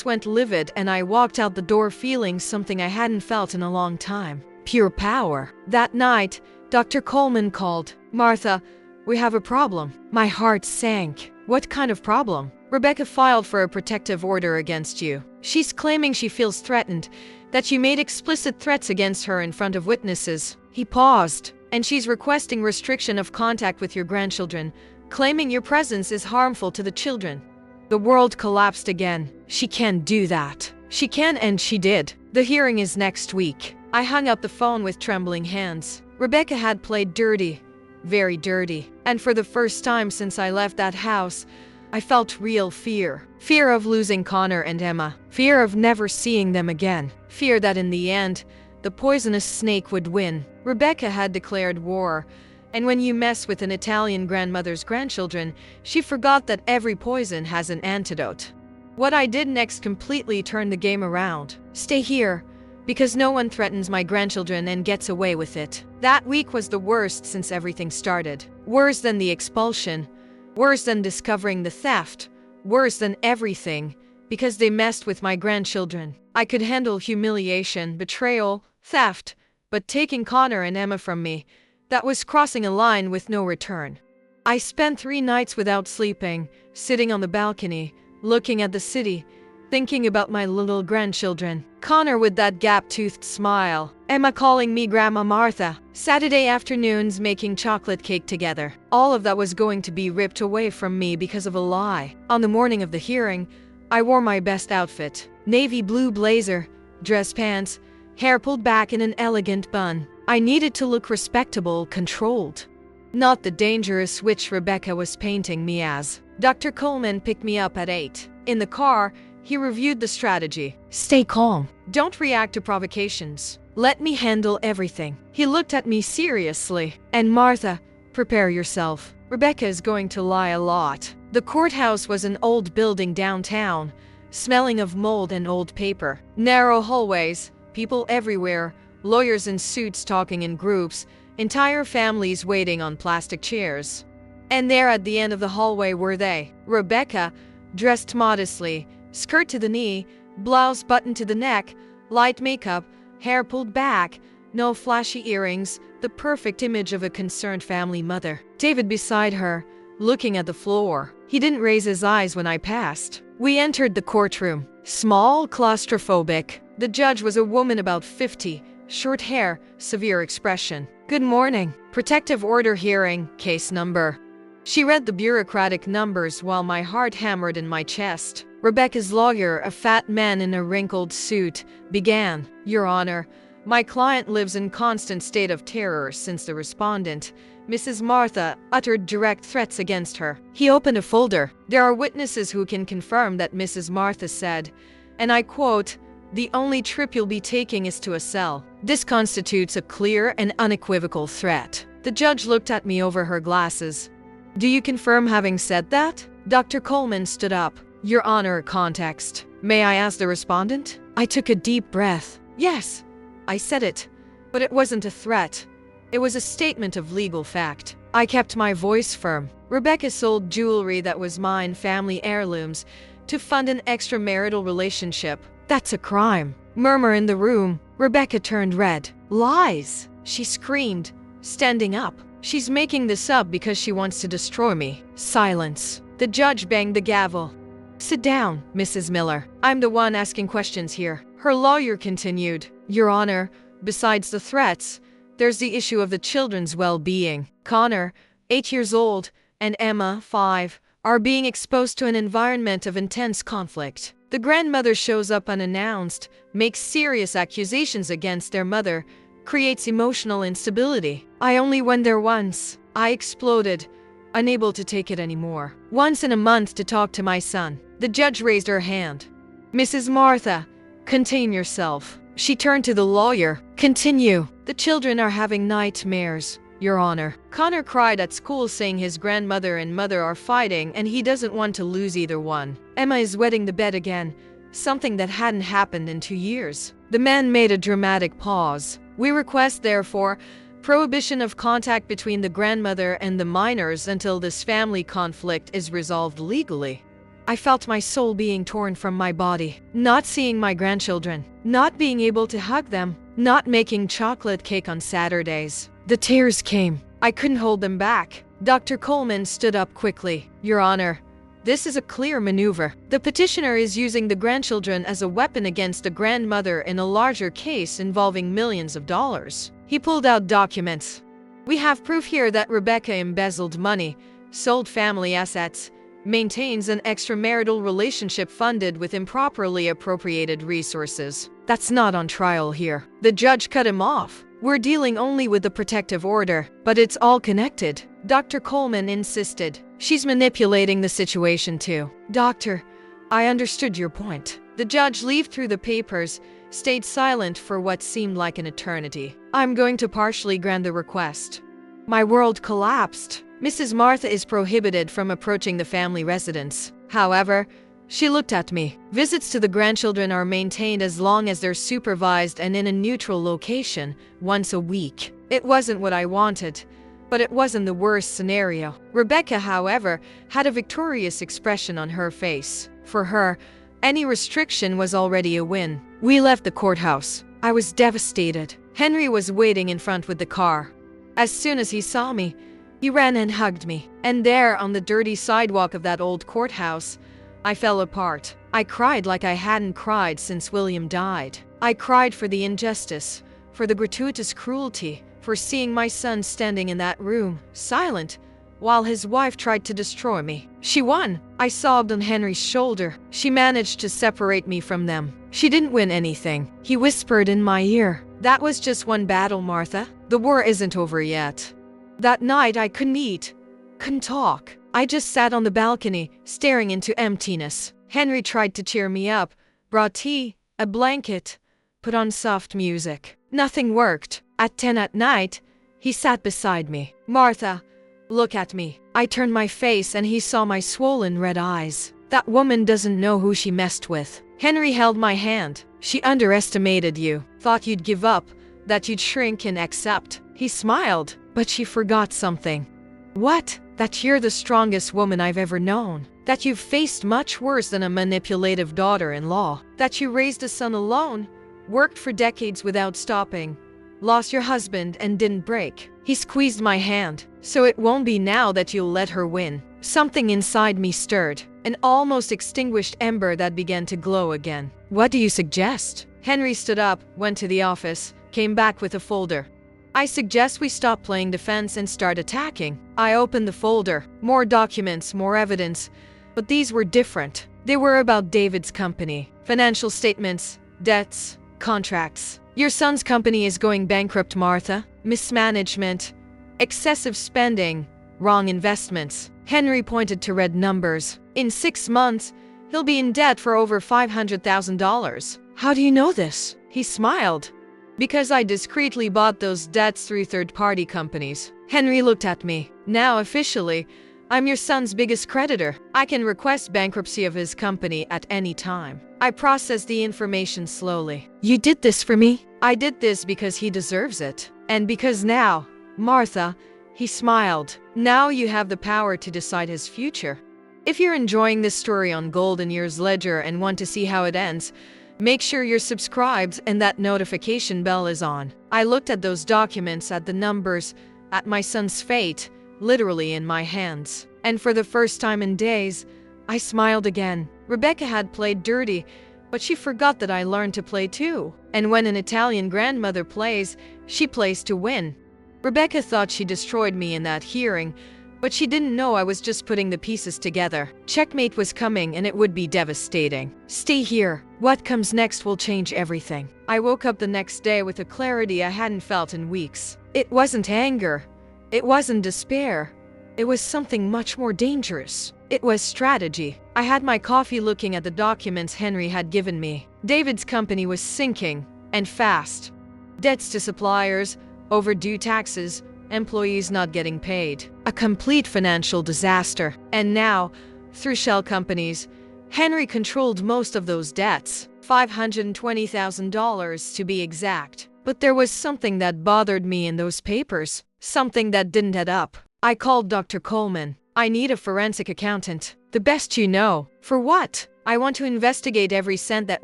went livid and I walked out the door feeling something I hadn't felt in a long time. Pure power. That night, Dr. Coleman called. Martha, we have a problem. My heart sank. What kind of problem? Rebecca filed for a protective order against you. She's claiming she feels threatened, that you made explicit threats against her in front of witnesses. He paused. And she's requesting restriction of contact with your grandchildren, claiming your presence is harmful to the children. The world collapsed again. She can't do that. She can and she did. The hearing is next week. I hung up the phone with trembling hands. Rebecca had played dirty, very dirty. And for the first time since I left that house, I felt real fear. Fear of losing Connor and Emma. Fear of never seeing them again. Fear that in the end, the poisonous snake would win. Rebecca had declared war. And when you mess with an Italian grandmother's grandchildren, she forgot that every poison has an antidote. What I did next completely turned the game around. Stay here, because no one threatens my grandchildren and gets away with it. That week was the worst since everything started. Worse than the expulsion. Worse than discovering the theft. Worse than everything, because they messed with my grandchildren. I could handle humiliation, betrayal, theft, but taking Connor and Emma from me, that was crossing a line with no return. I spent 3 nights without sleeping, sitting on the balcony, looking at the city, thinking about my little grandchildren. Connor with that gap-toothed smile. Emma calling me Grandma Martha. Saturday afternoons making chocolate cake together. All of that was going to be ripped away from me because of a lie. On the morning of the hearing, I wore my best outfit. Navy blue blazer, dress pants, hair pulled back in an elegant bun. I needed to look respectable, controlled. Not the dangerous witch Rebecca was painting me as. Dr. Coleman picked me up at 8. In the car, he reviewed the strategy. Stay calm. Don't react to provocations. Let me handle everything. He looked at me seriously. And Martha, prepare yourself. Rebecca is going to lie a lot. The courthouse was an old building downtown, smelling of mold and old paper. Narrow hallways, people everywhere, lawyers in suits talking in groups, entire families waiting on plastic chairs. And there at the end of the hallway were they. Rebecca, dressed modestly, skirt to the knee, blouse buttoned to the neck, light makeup, hair pulled back, no flashy earrings, the perfect image of a concerned family mother. David beside her, looking at the floor. He didn't raise his eyes when I passed. We entered the courtroom. Small, claustrophobic. The judge was a woman about 50, short hair, severe expression. Good morning. Protective order hearing, case number. She read the bureaucratic numbers while my heart hammered in my chest. Rebecca's lawyer, a fat man in a wrinkled suit, began. Your Honor, my client lives in constant state of terror since the respondent, Mrs. Martha, uttered direct threats against her. He opened a folder. There are witnesses who can confirm that Mrs. Martha said, and I quote, The only trip you'll be taking is to a cell. This constitutes a clear and unequivocal threat. The judge looked at me over her glasses. Do you confirm having said that? Dr. Coleman stood up. Your Honor, context. May I ask the respondent? I took a deep breath. Yes, I said it. But it wasn't a threat. It was a statement of legal fact. I kept my voice firm. Rebecca sold jewelry that was mine, family heirlooms, to fund an extramarital relationship. That's a crime. Murmur in the room. Rebecca turned red. Lies, she screamed, standing up. She's making this up because she wants to destroy me. Silence. The judge banged the gavel. Sit down, Mrs. Miller. I'm the one asking questions here. Her lawyer continued. Your Honor, besides the threats, there's the issue of the children's well-being. Connor, 8 years old, and Emma, 5, are being exposed to an environment of intense conflict. The grandmother shows up unannounced, makes serious accusations against their mother, creates emotional instability. I only went there once. I exploded, unable to take it anymore. Once in a month to talk to my son. The judge raised her hand. Mrs. Martha, contain yourself. She turned to the lawyer. Continue. The children are having nightmares, Your Honor. Connor cried at school saying his grandmother and mother are fighting and he doesn't want to lose either one. Emma is wetting the bed again, something that hadn't happened in 2 years. The man made a dramatic pause. We request, therefore, prohibition of contact between the grandmother and the minors until this family conflict is resolved legally. I felt my soul being torn from my body. Not seeing my grandchildren, not being able to hug them, not making chocolate cake on Saturdays. The tears came. I couldn't hold them back. Dr. Coleman stood up quickly. Your Honor, this is a clear maneuver. The petitioner is using the grandchildren as a weapon against the grandmother in a larger case involving millions of dollars. He pulled out documents. We have proof here that Rebecca embezzled money, sold family assets, maintains an extramarital relationship funded with improperly appropriated resources. That's not on trial here. The judge cut him off. We're dealing only with the protective order, but it's all connected. Dr. Coleman insisted. She's manipulating the situation too. Doctor, I understood your point. The judge leafed through the papers, stayed silent for what seemed like an eternity. I'm going to partially grant the request. My world collapsed. Mrs. Martha is prohibited from approaching the family residence. However, she looked at me. Visits to the grandchildren are maintained as long as they're supervised and in a neutral location, once a week. It wasn't what I wanted, but it wasn't the worst scenario. Rebecca, however, had a victorious expression on her face. For her, any restriction was already a win. We left the courthouse. I was devastated. Henry was waiting in front with the car. As soon as he saw me, he ran and hugged me. And there, on the dirty sidewalk of that old courthouse, I fell apart. I cried like I hadn't cried since William died. I cried for the injustice, for the gratuitous cruelty, for seeing my son standing in that room, silent, while his wife tried to destroy me. She won. I sobbed on Henry's shoulder. She managed to separate me from them. She didn't win anything. He whispered in my ear. That was just one battle, Martha. The war isn't over yet. That night I couldn't eat, couldn't talk. I just sat on the balcony, staring into emptiness. Henry tried to cheer me up, brought tea, a blanket, put on soft music. Nothing worked. At 10 at night, he sat beside me. Martha, look at me. I turned my face and he saw my swollen red eyes. That woman doesn't know who she messed with. Henry held my hand. She underestimated you, thought you'd give up, that you'd shrink and accept. He smiled, but she forgot something. What? That you're the strongest woman I've ever known. That you've faced much worse than a manipulative daughter-in-law. That you raised a son alone, worked for decades without stopping, lost your husband and didn't break. He squeezed my hand. So it won't be now that you'll let her win. Something inside me stirred, an almost extinguished ember that began to glow again. What do you suggest? Henry stood up, went to the office, came back with a folder. I suggest we stop playing defense and start attacking. I opened the folder. More documents, more evidence. But these were different. They were about David's company. Financial statements, debts, contracts. Your son's company is going bankrupt, Martha. Mismanagement, excessive spending, wrong investments. Henry pointed to red numbers. In 6 months, he'll be in debt for over $500,000. How do you know this? He smiled. Because I discreetly bought those debts through third-party companies. Henry looked at me. Now, officially, I'm your son's biggest creditor. I can request bankruptcy of his company at any time. I processed the information slowly. You did this for me? I did this because he deserves it. And because now, Martha, he smiled. Now you have the power to decide his future. If you're enjoying this story on Golden Years Ledger and want to see how it ends, make sure you're subscribed and that notification bell is on. I looked at those documents, at the numbers, at my son's fate, literally in my hands. And for the first time in days, I smiled again. Rebecca had played dirty, but she forgot that I learned to play too. And when an Italian grandmother plays, she plays to win. Rebecca thought she destroyed me in that hearing, but she didn't know I was just putting the pieces together. Checkmate was coming and it would be devastating. Stay here. What comes next will change everything. I woke up the next day with a clarity I hadn't felt in weeks. It wasn't anger. It wasn't despair. It was something much more dangerous. It was strategy. I had my coffee looking at the documents Henry had given me. David's company was sinking, and fast. Debts to suppliers, overdue taxes, employees not getting paid. A complete financial disaster. And now, through shell companies, Henry controlled most of those debts. $520,000 to be exact. But there was something that bothered me in those papers. Something that didn't add up. I called Dr. Coleman. I need a forensic accountant. The best you know. For what? I want to investigate every cent that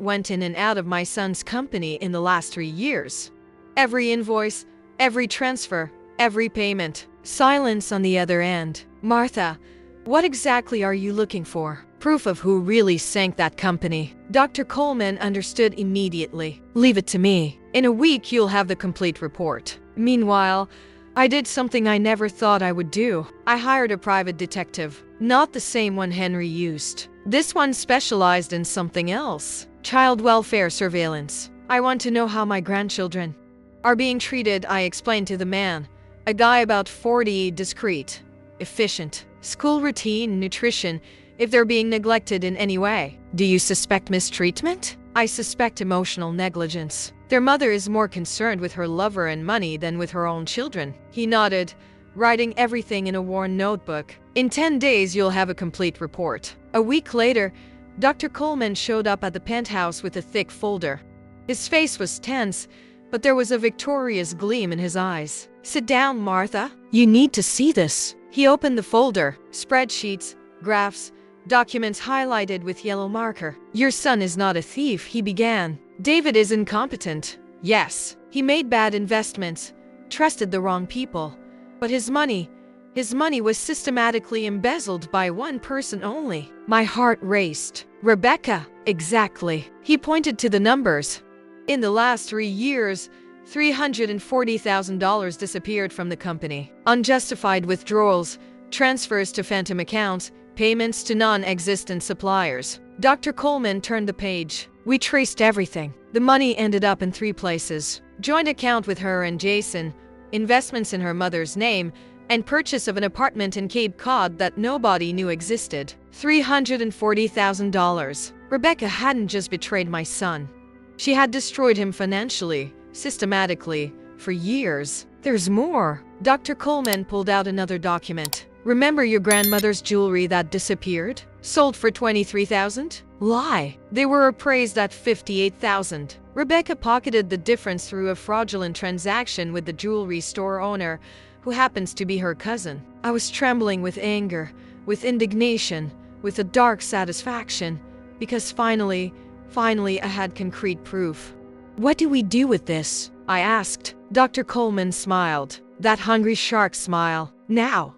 went in and out of my son's company in the last 3 years. Every invoice, every transfer, every payment. Silence on the other end. Martha, what exactly are you looking for? Proof of who really sank that company. Dr. Coleman understood immediately. Leave it to me. In a week, you'll have the complete report. Meanwhile, I did something I never thought I would do. I hired a private detective. Not the same one Henry used. This one specialized in something else. Child welfare surveillance. I want to know how my grandchildren are being treated, I explained to the man. A guy about 40, discreet, efficient. School routine, nutrition, if they're being neglected in any way. Do you suspect mistreatment? I suspect emotional negligence. Their mother is more concerned with her lover and money than with her own children. He nodded, writing everything in a worn notebook. In 10 days, you'll have a complete report. A week later, Dr. Coleman showed up at the penthouse with a thick folder. His face was tense, but there was a victorious gleam in his eyes. Sit down, Martha. You need to see this. He opened the folder. Spreadsheets, graphs, documents highlighted with yellow marker. Your son is not a thief, he began. David is incompetent. Yes, he made bad investments, trusted the wrong people. But his money was systematically embezzled by one person only. My heart raced. Rebecca, exactly. He pointed to the numbers. In the last 3 years, $340,000 disappeared from the company. Unjustified withdrawals, transfers to phantom accounts, payments to non-existent suppliers. Dr. Coleman turned the page. We traced everything. The money ended up in 3 places. Joint account with her and Jason, investments in her mother's name, and purchase of an apartment in Cape Cod that nobody knew existed. $340,000. Rebecca hadn't just betrayed my son. She had destroyed him financially, systematically, for years. There's more. Dr. Coleman pulled out another document. Remember your grandmother's jewelry that disappeared? Sold for $23,000? Lie. They were appraised at $58,000. Rebecca pocketed the difference through a fraudulent transaction with the jewelry store owner, who happens to be her cousin. I was trembling with anger, with indignation, with a dark satisfaction, because finally I had concrete proof. What do we do with this? I asked. Dr. Coleman smiled. That hungry shark smile. Now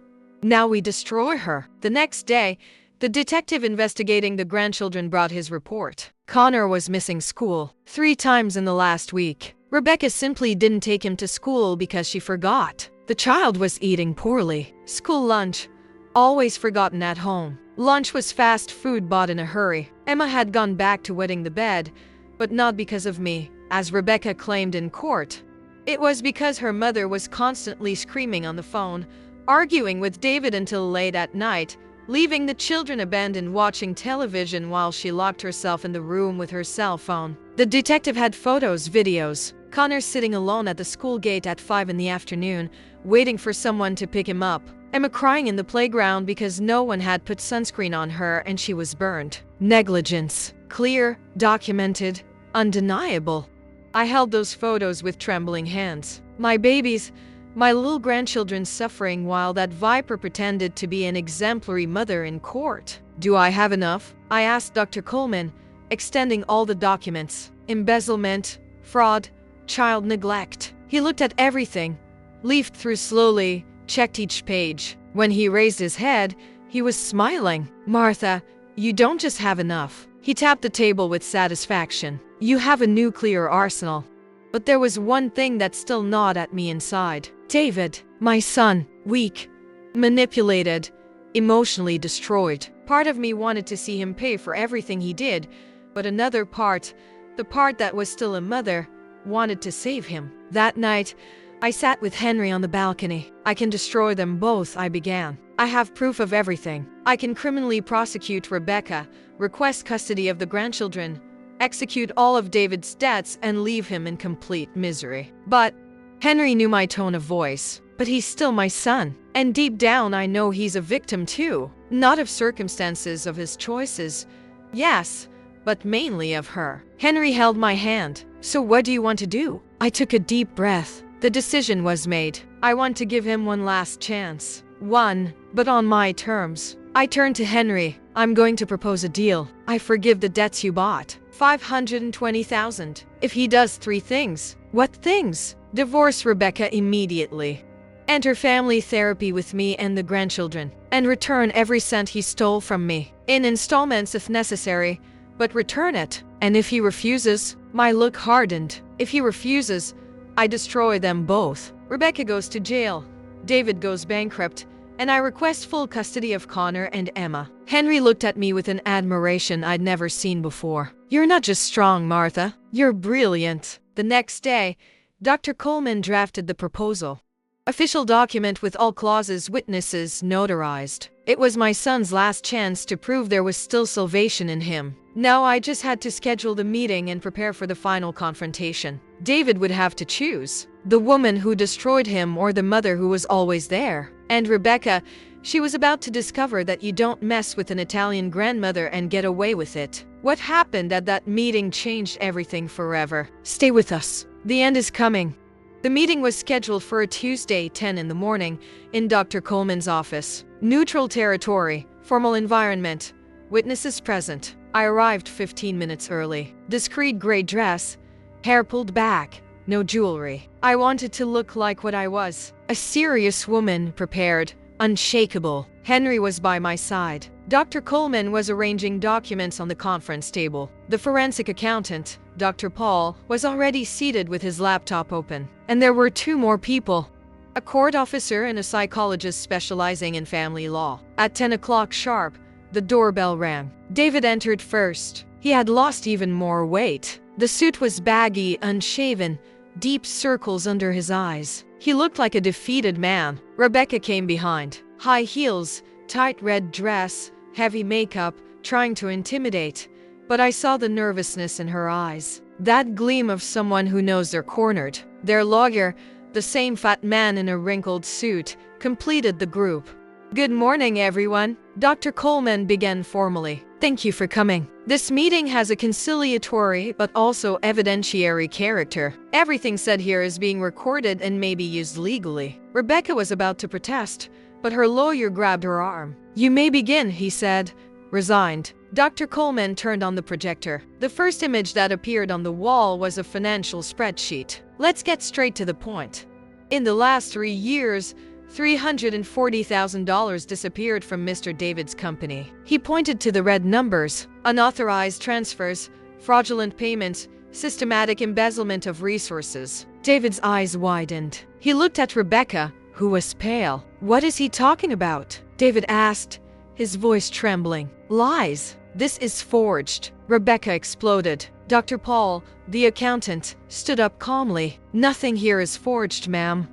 we destroy her. The next day, the detective investigating the grandchildren brought his report. Connor was missing school 3 times in the last week. Rebecca simply didn't take him to school because she forgot. The child was eating poorly. School lunch, always forgotten at home. Lunch was fast food bought in a hurry. Emma had gone back to wetting the bed, but not because of me, as Rebecca claimed in court. It was because her mother was constantly screaming on the phone, arguing with David until late at night, leaving the children abandoned watching television while she locked herself in the room with her cell phone. The detective had photos, videos. Connor sitting alone at the school gate at 5 in the afternoon, waiting for someone to pick him up. Emma crying in the playground because no one had put sunscreen on her and she was burned. Negligence. Clear, documented, undeniable. I held those photos with trembling hands. My babies, my little grandchildren suffering while that viper pretended to be an exemplary mother in court. Do I have enough? I asked Dr. Coleman, extending all the documents. Embezzlement, fraud, child neglect. He looked at everything, leafed through slowly, checked each page. When he raised his head, he was smiling. Martha, you don't just have enough. He tapped the table with satisfaction. You have a nuclear arsenal. But there was one thing that still gnawed at me inside. David, my son, weak, manipulated, emotionally destroyed. Part of me wanted to see him pay for everything he did, but another part, the part that was still a mother, wanted to save him. That night, I sat with Henry on the balcony. I can destroy them both, I began. I have proof of everything. I can criminally prosecute Rebecca, request custody of the grandchildren, execute all of David's debts, and leave him in complete misery. But Henry knew my tone of voice. But he's still my son. And deep down, I know he's a victim too. Not of circumstances of his choices. Yes, but mainly of her. Henry held my hand. So what do you want to do? I took a deep breath. The decision was made. I want to give him one last chance. One, but on my terms. I turned to Henry. I'm going to propose a deal. I forgive the debts you bought. $520,000. If he does 3 things. What things? Divorce Rebecca immediately. Enter family therapy with me and the grandchildren. And return every cent he stole from me. In installments if necessary, but return it. And if he refuses, my look hardened. If he refuses, I destroy them both. Rebecca goes to jail. David goes bankrupt. And I request full custody of Connor and Emma. Henry looked at me with an admiration I'd never seen before. You're not just strong, Martha. You're brilliant. The next day, Dr. Coleman drafted the proposal. Official document with all clauses, witnesses, notarized. It was my son's last chance to prove there was still salvation in him. Now I just had to schedule the meeting and prepare for the final confrontation. David would have to choose. The woman who destroyed him or the mother who was always there. And Rebecca, she was about to discover that you don't mess with an Italian grandmother and get away with it. What happened at that meeting changed everything forever. Stay with us. The end is coming. The meeting was scheduled for a Tuesday, 10 in the morning, in Dr. Coleman's office. Neutral territory, formal environment, witnesses present. I arrived 15 minutes early. Discreet gray dress, hair pulled back, no jewelry. I wanted to look like what I was. A serious woman, prepared, unshakable. Henry was by my side. Dr. Coleman was arranging documents on the conference table. The forensic accountant, Dr. Paul, was already seated with his laptop open. And there were 2 more people. A court officer and a psychologist specializing in family law. At 10 o'clock sharp, the doorbell rang. David entered first. He had lost even more weight. The suit was baggy, unshaven, deep circles under his eyes. He looked like a defeated man. Rebecca came behind. High heels, tight red dress, heavy makeup, trying to intimidate. But I saw the nervousness in her eyes. That gleam of someone who knows they're cornered. Their lawyer, the same fat man in a wrinkled suit, completed the group. Good morning, everyone. Dr. Coleman began formally. Thank you for coming. This meeting has a conciliatory but also evidentiary character. Everything said here is being recorded and may be used legally. Rebecca was about to protest, but her lawyer grabbed her arm. You may begin, he said, resigned. Dr. Coleman turned on the projector. The first image that appeared on the wall was a financial spreadsheet. Let's get straight to the point. In the last 3 years, $340,000 disappeared from Mr. David's company. He pointed to the red numbers: unauthorized transfers, fraudulent payments, systematic embezzlement of resources. David's eyes widened. He looked at Rebecca, who was pale. What is he talking about? David asked, his voice trembling. Lies. This is forged. Rebecca exploded. Dr. Paul, the accountant, stood up calmly. Nothing here is forged, ma'am.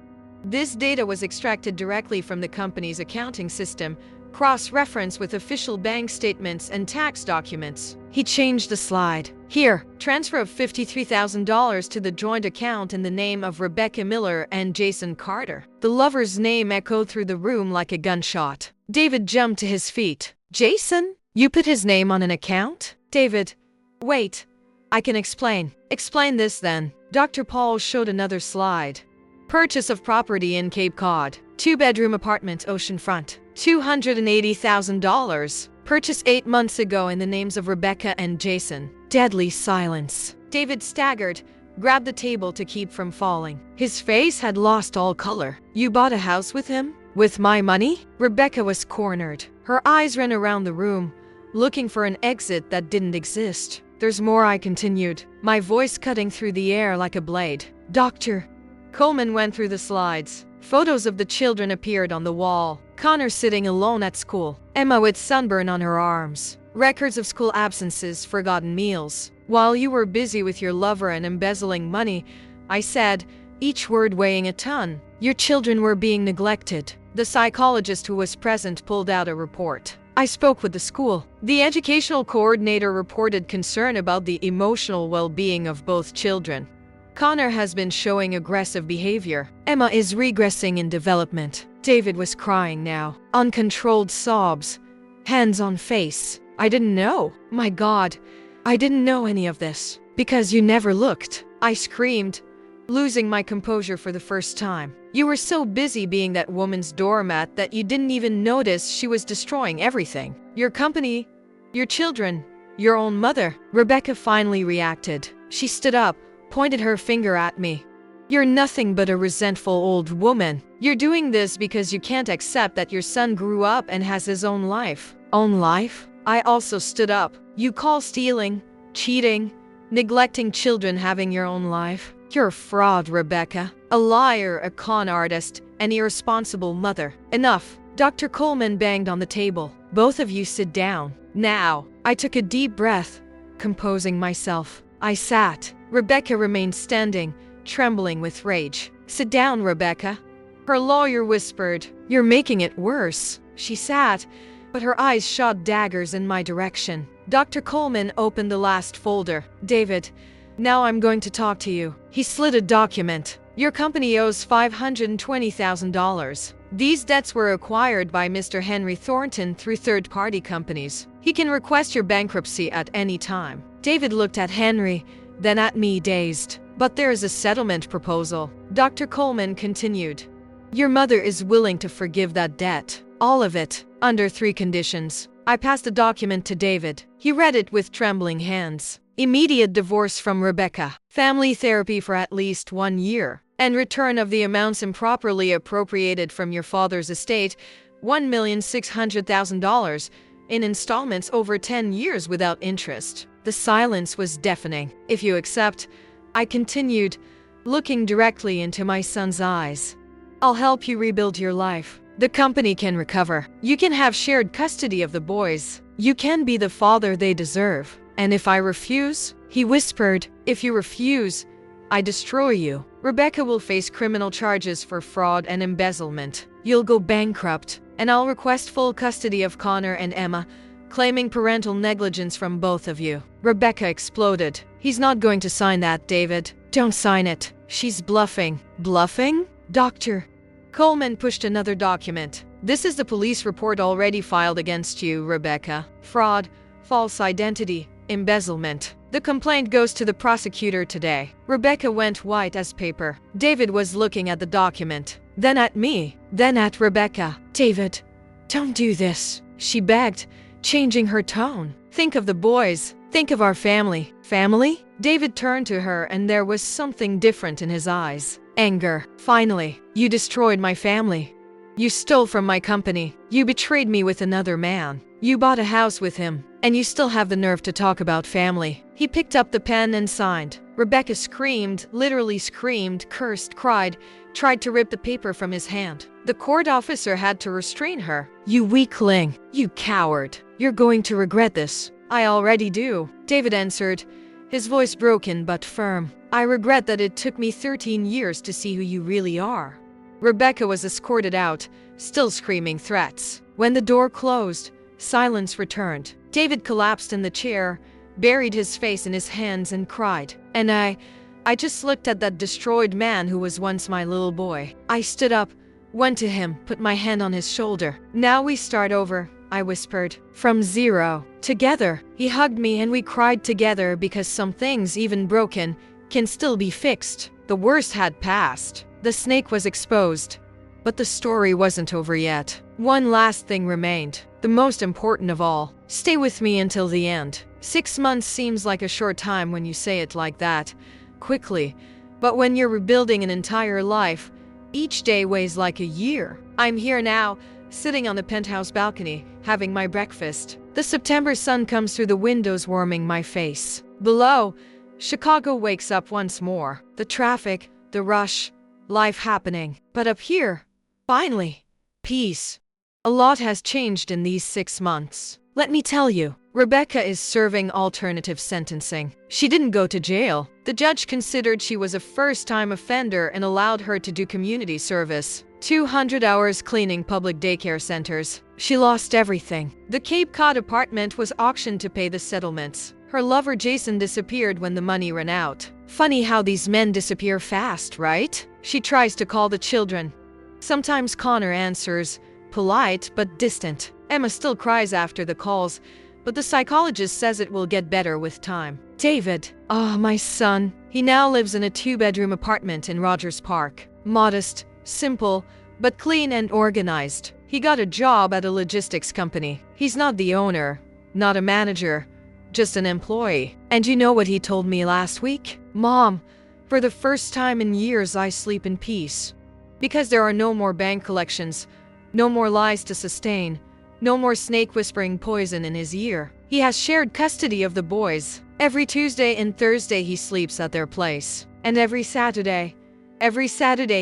This data was extracted directly from the company's accounting system, cross-reference with official bank statements and tax documents. He changed the slide. Here, transfer of $53,000 to the joint account in the name of Rebecca Miller and Jason Carter. The lover's name echoed through the room like a gunshot. David jumped to his feet. Jason? You put his name on an account? David, wait. I can explain. Explain this then. Dr. Paul showed another slide. Purchase of property in Cape Cod. 2-bedroom apartment oceanfront. $280,000. Purchased 8 months ago in the names of Rebecca and Jason. Deadly silence. David staggered, grabbed the table to keep from falling. His face had lost all color. You bought a house with him? With my money? Rebecca was cornered. Her eyes ran around the room, looking for an exit that didn't exist. There's more, I continued, my voice cutting through the air like a blade. Dr. Coleman went through the slides. Photos of the children appeared on the wall. Connor sitting alone at school. Emma with sunburn on her arms. Records of school absences, forgotten meals. While you were busy with your lover and embezzling money, I said, each word weighing a ton, your children were being neglected. The psychologist who was present pulled out a report. I spoke with the school. The educational coordinator reported concern about the emotional well-being of both children. Connor has been showing aggressive behavior. Emma is regressing in development. David was crying now. Uncontrolled sobs. Hands on face. I didn't know. My God. I didn't know any of this. Because you never looked. I screamed, losing my composure for the first time. You were so busy being that woman's doormat that you didn't even notice she was destroying everything. Your company, your children, your own mother. Rebecca finally reacted. She stood up, pointed her finger at me. You're nothing but a resentful old woman. You're doing this because you can't accept that your son grew up and has his own life. Own life? I also stood up. You call stealing, cheating, neglecting children having your own life? You're a fraud, Rebecca. A liar, a con artist, an irresponsible mother. Enough. Dr. Coleman banged on the table. Both of you sit down. Now. I took a deep breath, composing myself. I sat. Rebecca remained standing, trembling with rage. Sit down, Rebecca. Her lawyer whispered. You're making it worse. She sat, but her eyes shot daggers in my direction. Dr. Coleman opened the last folder. David, now I'm going to talk to you. He slid a document. Your company owes $520,000. These debts were acquired by Mr. Henry Thornton through third-party companies. He can request your bankruptcy at any time. David looked at Henry, then at me, dazed. But there is a settlement proposal. Dr. Coleman continued. Your mother is willing to forgive that debt. All of it, under 3 conditions. I passed the document to David. He read it with trembling hands. Immediate divorce from Rebecca. Family therapy for at least 1 year. And return of the amounts improperly appropriated from your father's estate, $1,600,000, in installments over 10 years without interest. The silence was deafening. If you accept, I continued, looking directly into my son's eyes, I'll help you rebuild your life. The company can recover. You can have shared custody of the boys. You can be the father they deserve. And if I refuse, he whispered, if you refuse, I destroy you. Rebecca will face criminal charges for fraud and embezzlement. You'll go bankrupt, and I'll request full custody of Connor and Emma, claiming parental negligence from both of you. Rebecca exploded. He's not going to sign that, David. Don't sign it. She's bluffing. Bluffing? Dr. Coleman pushed another document. This is the police report already filed against you, Rebecca. Fraud, false identity, embezzlement. The complaint goes to the prosecutor today. Rebecca went white as paper. David was looking at the document, then at me, then at Rebecca. David, don't do this, she begged, changing her tone. Think of the boys. Think of our family. Family? David turned to her and there was something different in his eyes. Anger. Finally, you destroyed my family. You stole from my company. You betrayed me with another man. You bought a house with him. And you still have the nerve to talk about family. He picked up the pen and signed. Rebecca screamed, literally screamed, cursed, cried, tried to rip the paper from his hand. The court officer had to restrain her. You weakling. You coward. You're going to regret this. I already do, David answered, his voice broken but firm. I regret that it took me 13 years to see who you really are. Rebecca was escorted out, still screaming threats. When the door closed, silence returned. David collapsed in the chair, buried his face in his hands and cried. And I just looked at that destroyed man who was once my little boy. I stood up, went to him, put my hand on his shoulder. Now we start over, I whispered. From zero. Together. He hugged me and we cried together because some things, even broken, can still be fixed. The worst had passed. The snake was exposed. But the story wasn't over yet. One last thing remained. The most important of all. Stay with me until the end. 6 months seems like a short time when you say it like that, quickly. But when you're rebuilding an entire life, each day weighs like a year. I'm here now, sitting on the penthouse balcony, having my breakfast. The September sun comes through the windows, warming my face. Below, Chicago wakes up once more. The traffic, the rush, life happening. But up here, finally, peace. A lot has changed in these 6 months. Let me tell you, Rebecca is serving alternative sentencing. She didn't go to jail. The judge considered she was a first-time offender and allowed her to do community service. 200 hours cleaning public daycare centers. She lost everything. The Cape Cod apartment was auctioned to pay the settlements. Her lover Jason disappeared when the money ran out. Funny how these men disappear fast, right? She tries to call the children. Sometimes Connor answers, polite but distant. Emma still cries after the calls, but the psychologist says it will get better with time. David, my son. He now lives in a 2-bedroom apartment in Rogers Park. Modest, simple, but clean and organized. He got a job at a logistics company. He's not the owner, not a manager, just an employee. And you know what he told me last week? Mom, for the first time in years I sleep in peace. Because there are no more bank collections, no more lies to sustain, no more snake whispering poison in his ear. He has shared custody of the boys. Every Tuesday and Thursday he sleeps at their place. And every Saturday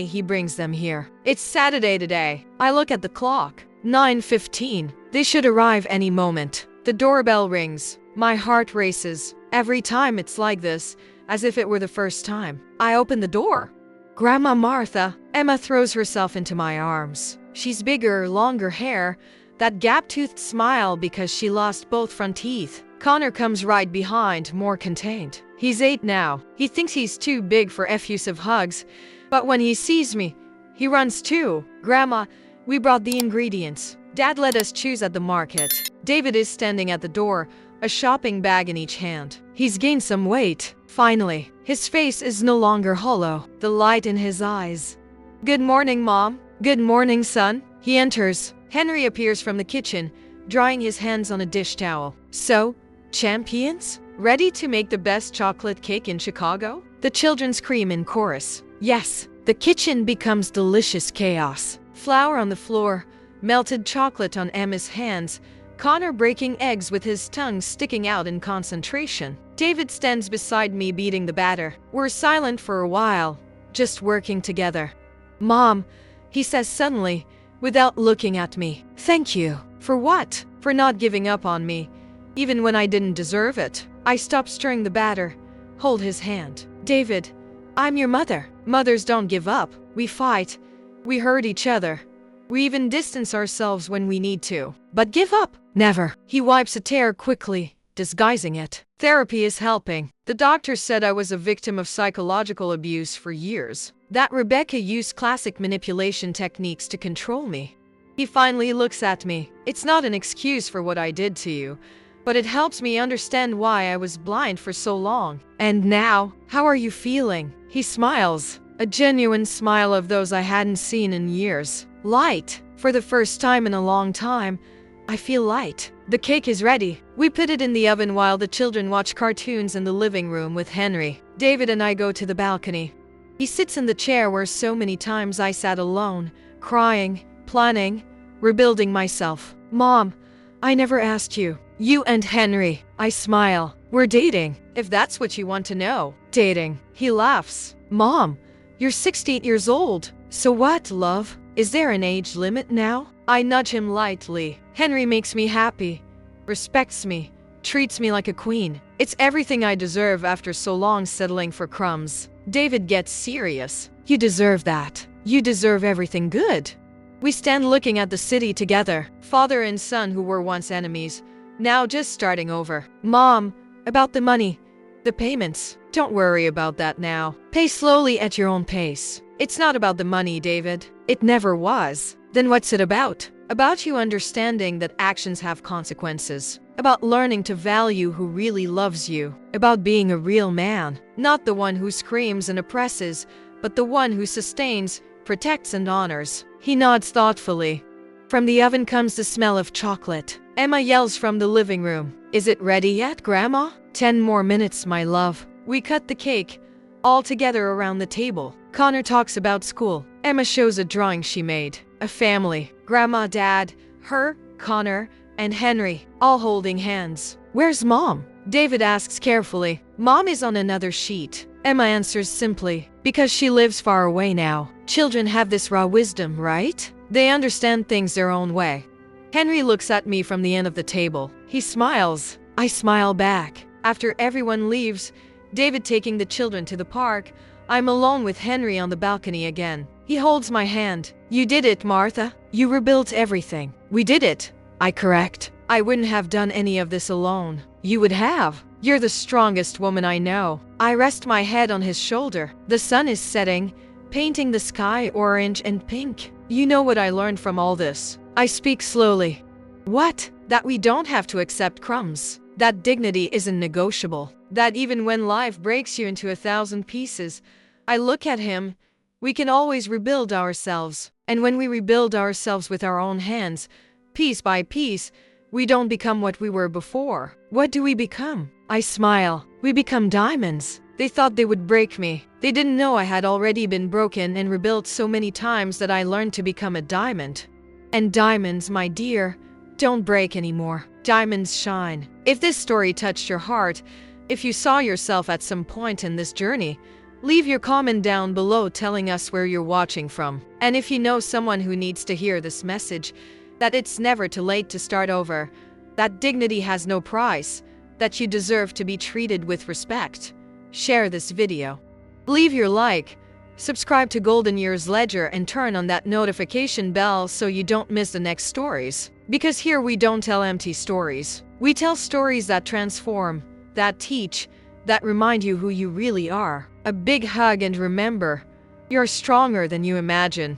he brings them here. It's Saturday today. I look at the clock. 9:15. They should arrive any moment. The doorbell rings. My heart races. Every time it's like this, as if it were the first time. I open the door. Grandma Martha. Emma throws herself into my arms. She's bigger, longer hair, that gap-toothed smile because she lost both front teeth. Connor comes right behind, more contained. He's 8 now. He thinks he's too big for effusive hugs, but when he sees me, he runs too. Grandma, we brought the ingredients. Dad let us choose at the market. David is standing at the door, a shopping bag in each hand. He's gained some weight. Finally, his face is no longer hollow, the light in his eyes. Good morning, Mom. Good morning, son. He enters. Henry appears from the kitchen, drying his hands on a dish towel. So, champions? Ready to make the best chocolate cake in Chicago? The children scream in chorus. Yes. The kitchen becomes delicious chaos. Flour on the floor, melted chocolate on Emma's hands, Connor breaking eggs with his tongue sticking out in concentration. David stands beside me beating the batter. We're silent for a while, just working together. Mom, he says suddenly, without looking at me. Thank you. For what? For not giving up on me, even when I didn't deserve it. I stop stirring the batter, hold his hand. David, I'm your mother. Mothers don't give up. We fight. We hurt each other. We even distance ourselves when we need to. But give up? Never. He wipes a tear quickly, disguising it. Therapy is helping. The doctor said I was a victim of psychological abuse for years. That Rebecca used classic manipulation techniques to control me. He finally looks at me. It's not an excuse for what I did to you, but it helps me understand why I was blind for so long. And now, how are you feeling? He smiles. A genuine smile of those I hadn't seen in years. Light. For the first time in a long time, I feel light. The cake is ready. We put it in the oven while the children watch cartoons in the living room with Henry. David and I go to the balcony. He sits in the chair where so many times I sat alone, crying, planning, rebuilding myself. Mom, I never asked you. You and Henry. I smile. We're dating, if that's what you want to know. Dating. He laughs. Mom, you're 68 years old. So what, love? Is there an age limit now? I nudge him lightly. Henry makes me happy, respects me, treats me like a queen. It's everything I deserve after so long settling for crumbs. David gets serious. You deserve that. You deserve everything good. We stand looking at the city together, father and son who were once enemies, now just starting over. Mom, about the money, the payments. Don't worry about that now. Pay slowly at your own pace. It's not about the money, David. It never was. Then what's it about? About you understanding that actions have consequences. About learning to value who really loves you. About being a real man. Not the one who screams and oppresses, but the one who sustains, protects, and honors. He nods thoughtfully. From the oven comes the smell of chocolate. Emma yells from the living room. Is it ready yet, Grandma? 10 more minutes, my love. We cut the cake, all together around the table. Connor talks about school. Emma shows a drawing she made. A family. Grandma, Dad, her, Connor, and Henry, all holding hands. Where's Mom? David asks carefully. Mom is on another sheet. Emma answers simply. Because she lives far away now. Children have this raw wisdom, right? They understand things their own way. Henry looks at me from the end of the table. He smiles. I smile back. After everyone leaves, David taking the children to the park, I'm alone with Henry on the balcony again. He holds my hand. You did it, Martha. You rebuilt everything. We did it. I correct. I wouldn't have done any of this alone. You would have. You're the strongest woman I know. I rest my head on his shoulder. The sun is setting, painting the sky orange and pink. You know what I learned from all this? I speak slowly. What? That we don't have to accept crumbs. That dignity isn't negotiable. That even when life breaks you into 1,000 pieces, I look at him, we can always rebuild ourselves. And when we rebuild ourselves with our own hands, piece by piece, we don't become what we were before. What do we become? I smile. We become diamonds. They thought they would break me. They didn't know I had already been broken and rebuilt so many times that I learned to become a diamond. And diamonds, my dear, don't break anymore. Diamonds shine. If this story touched your heart, if you saw yourself at some point in this journey, leave your comment down below telling us where you're watching from. And if you know someone who needs to hear this message, that it's never too late to start over, that dignity has no price, that you deserve to be treated with respect, share this video. Leave your like, subscribe to Golden Years Ledger, and turn on that notification bell so you don't miss the next stories. Because here we don't tell empty stories. We tell stories that transform, that teach, that remind you who you really are. A big hug, and remember, you're stronger than you imagine.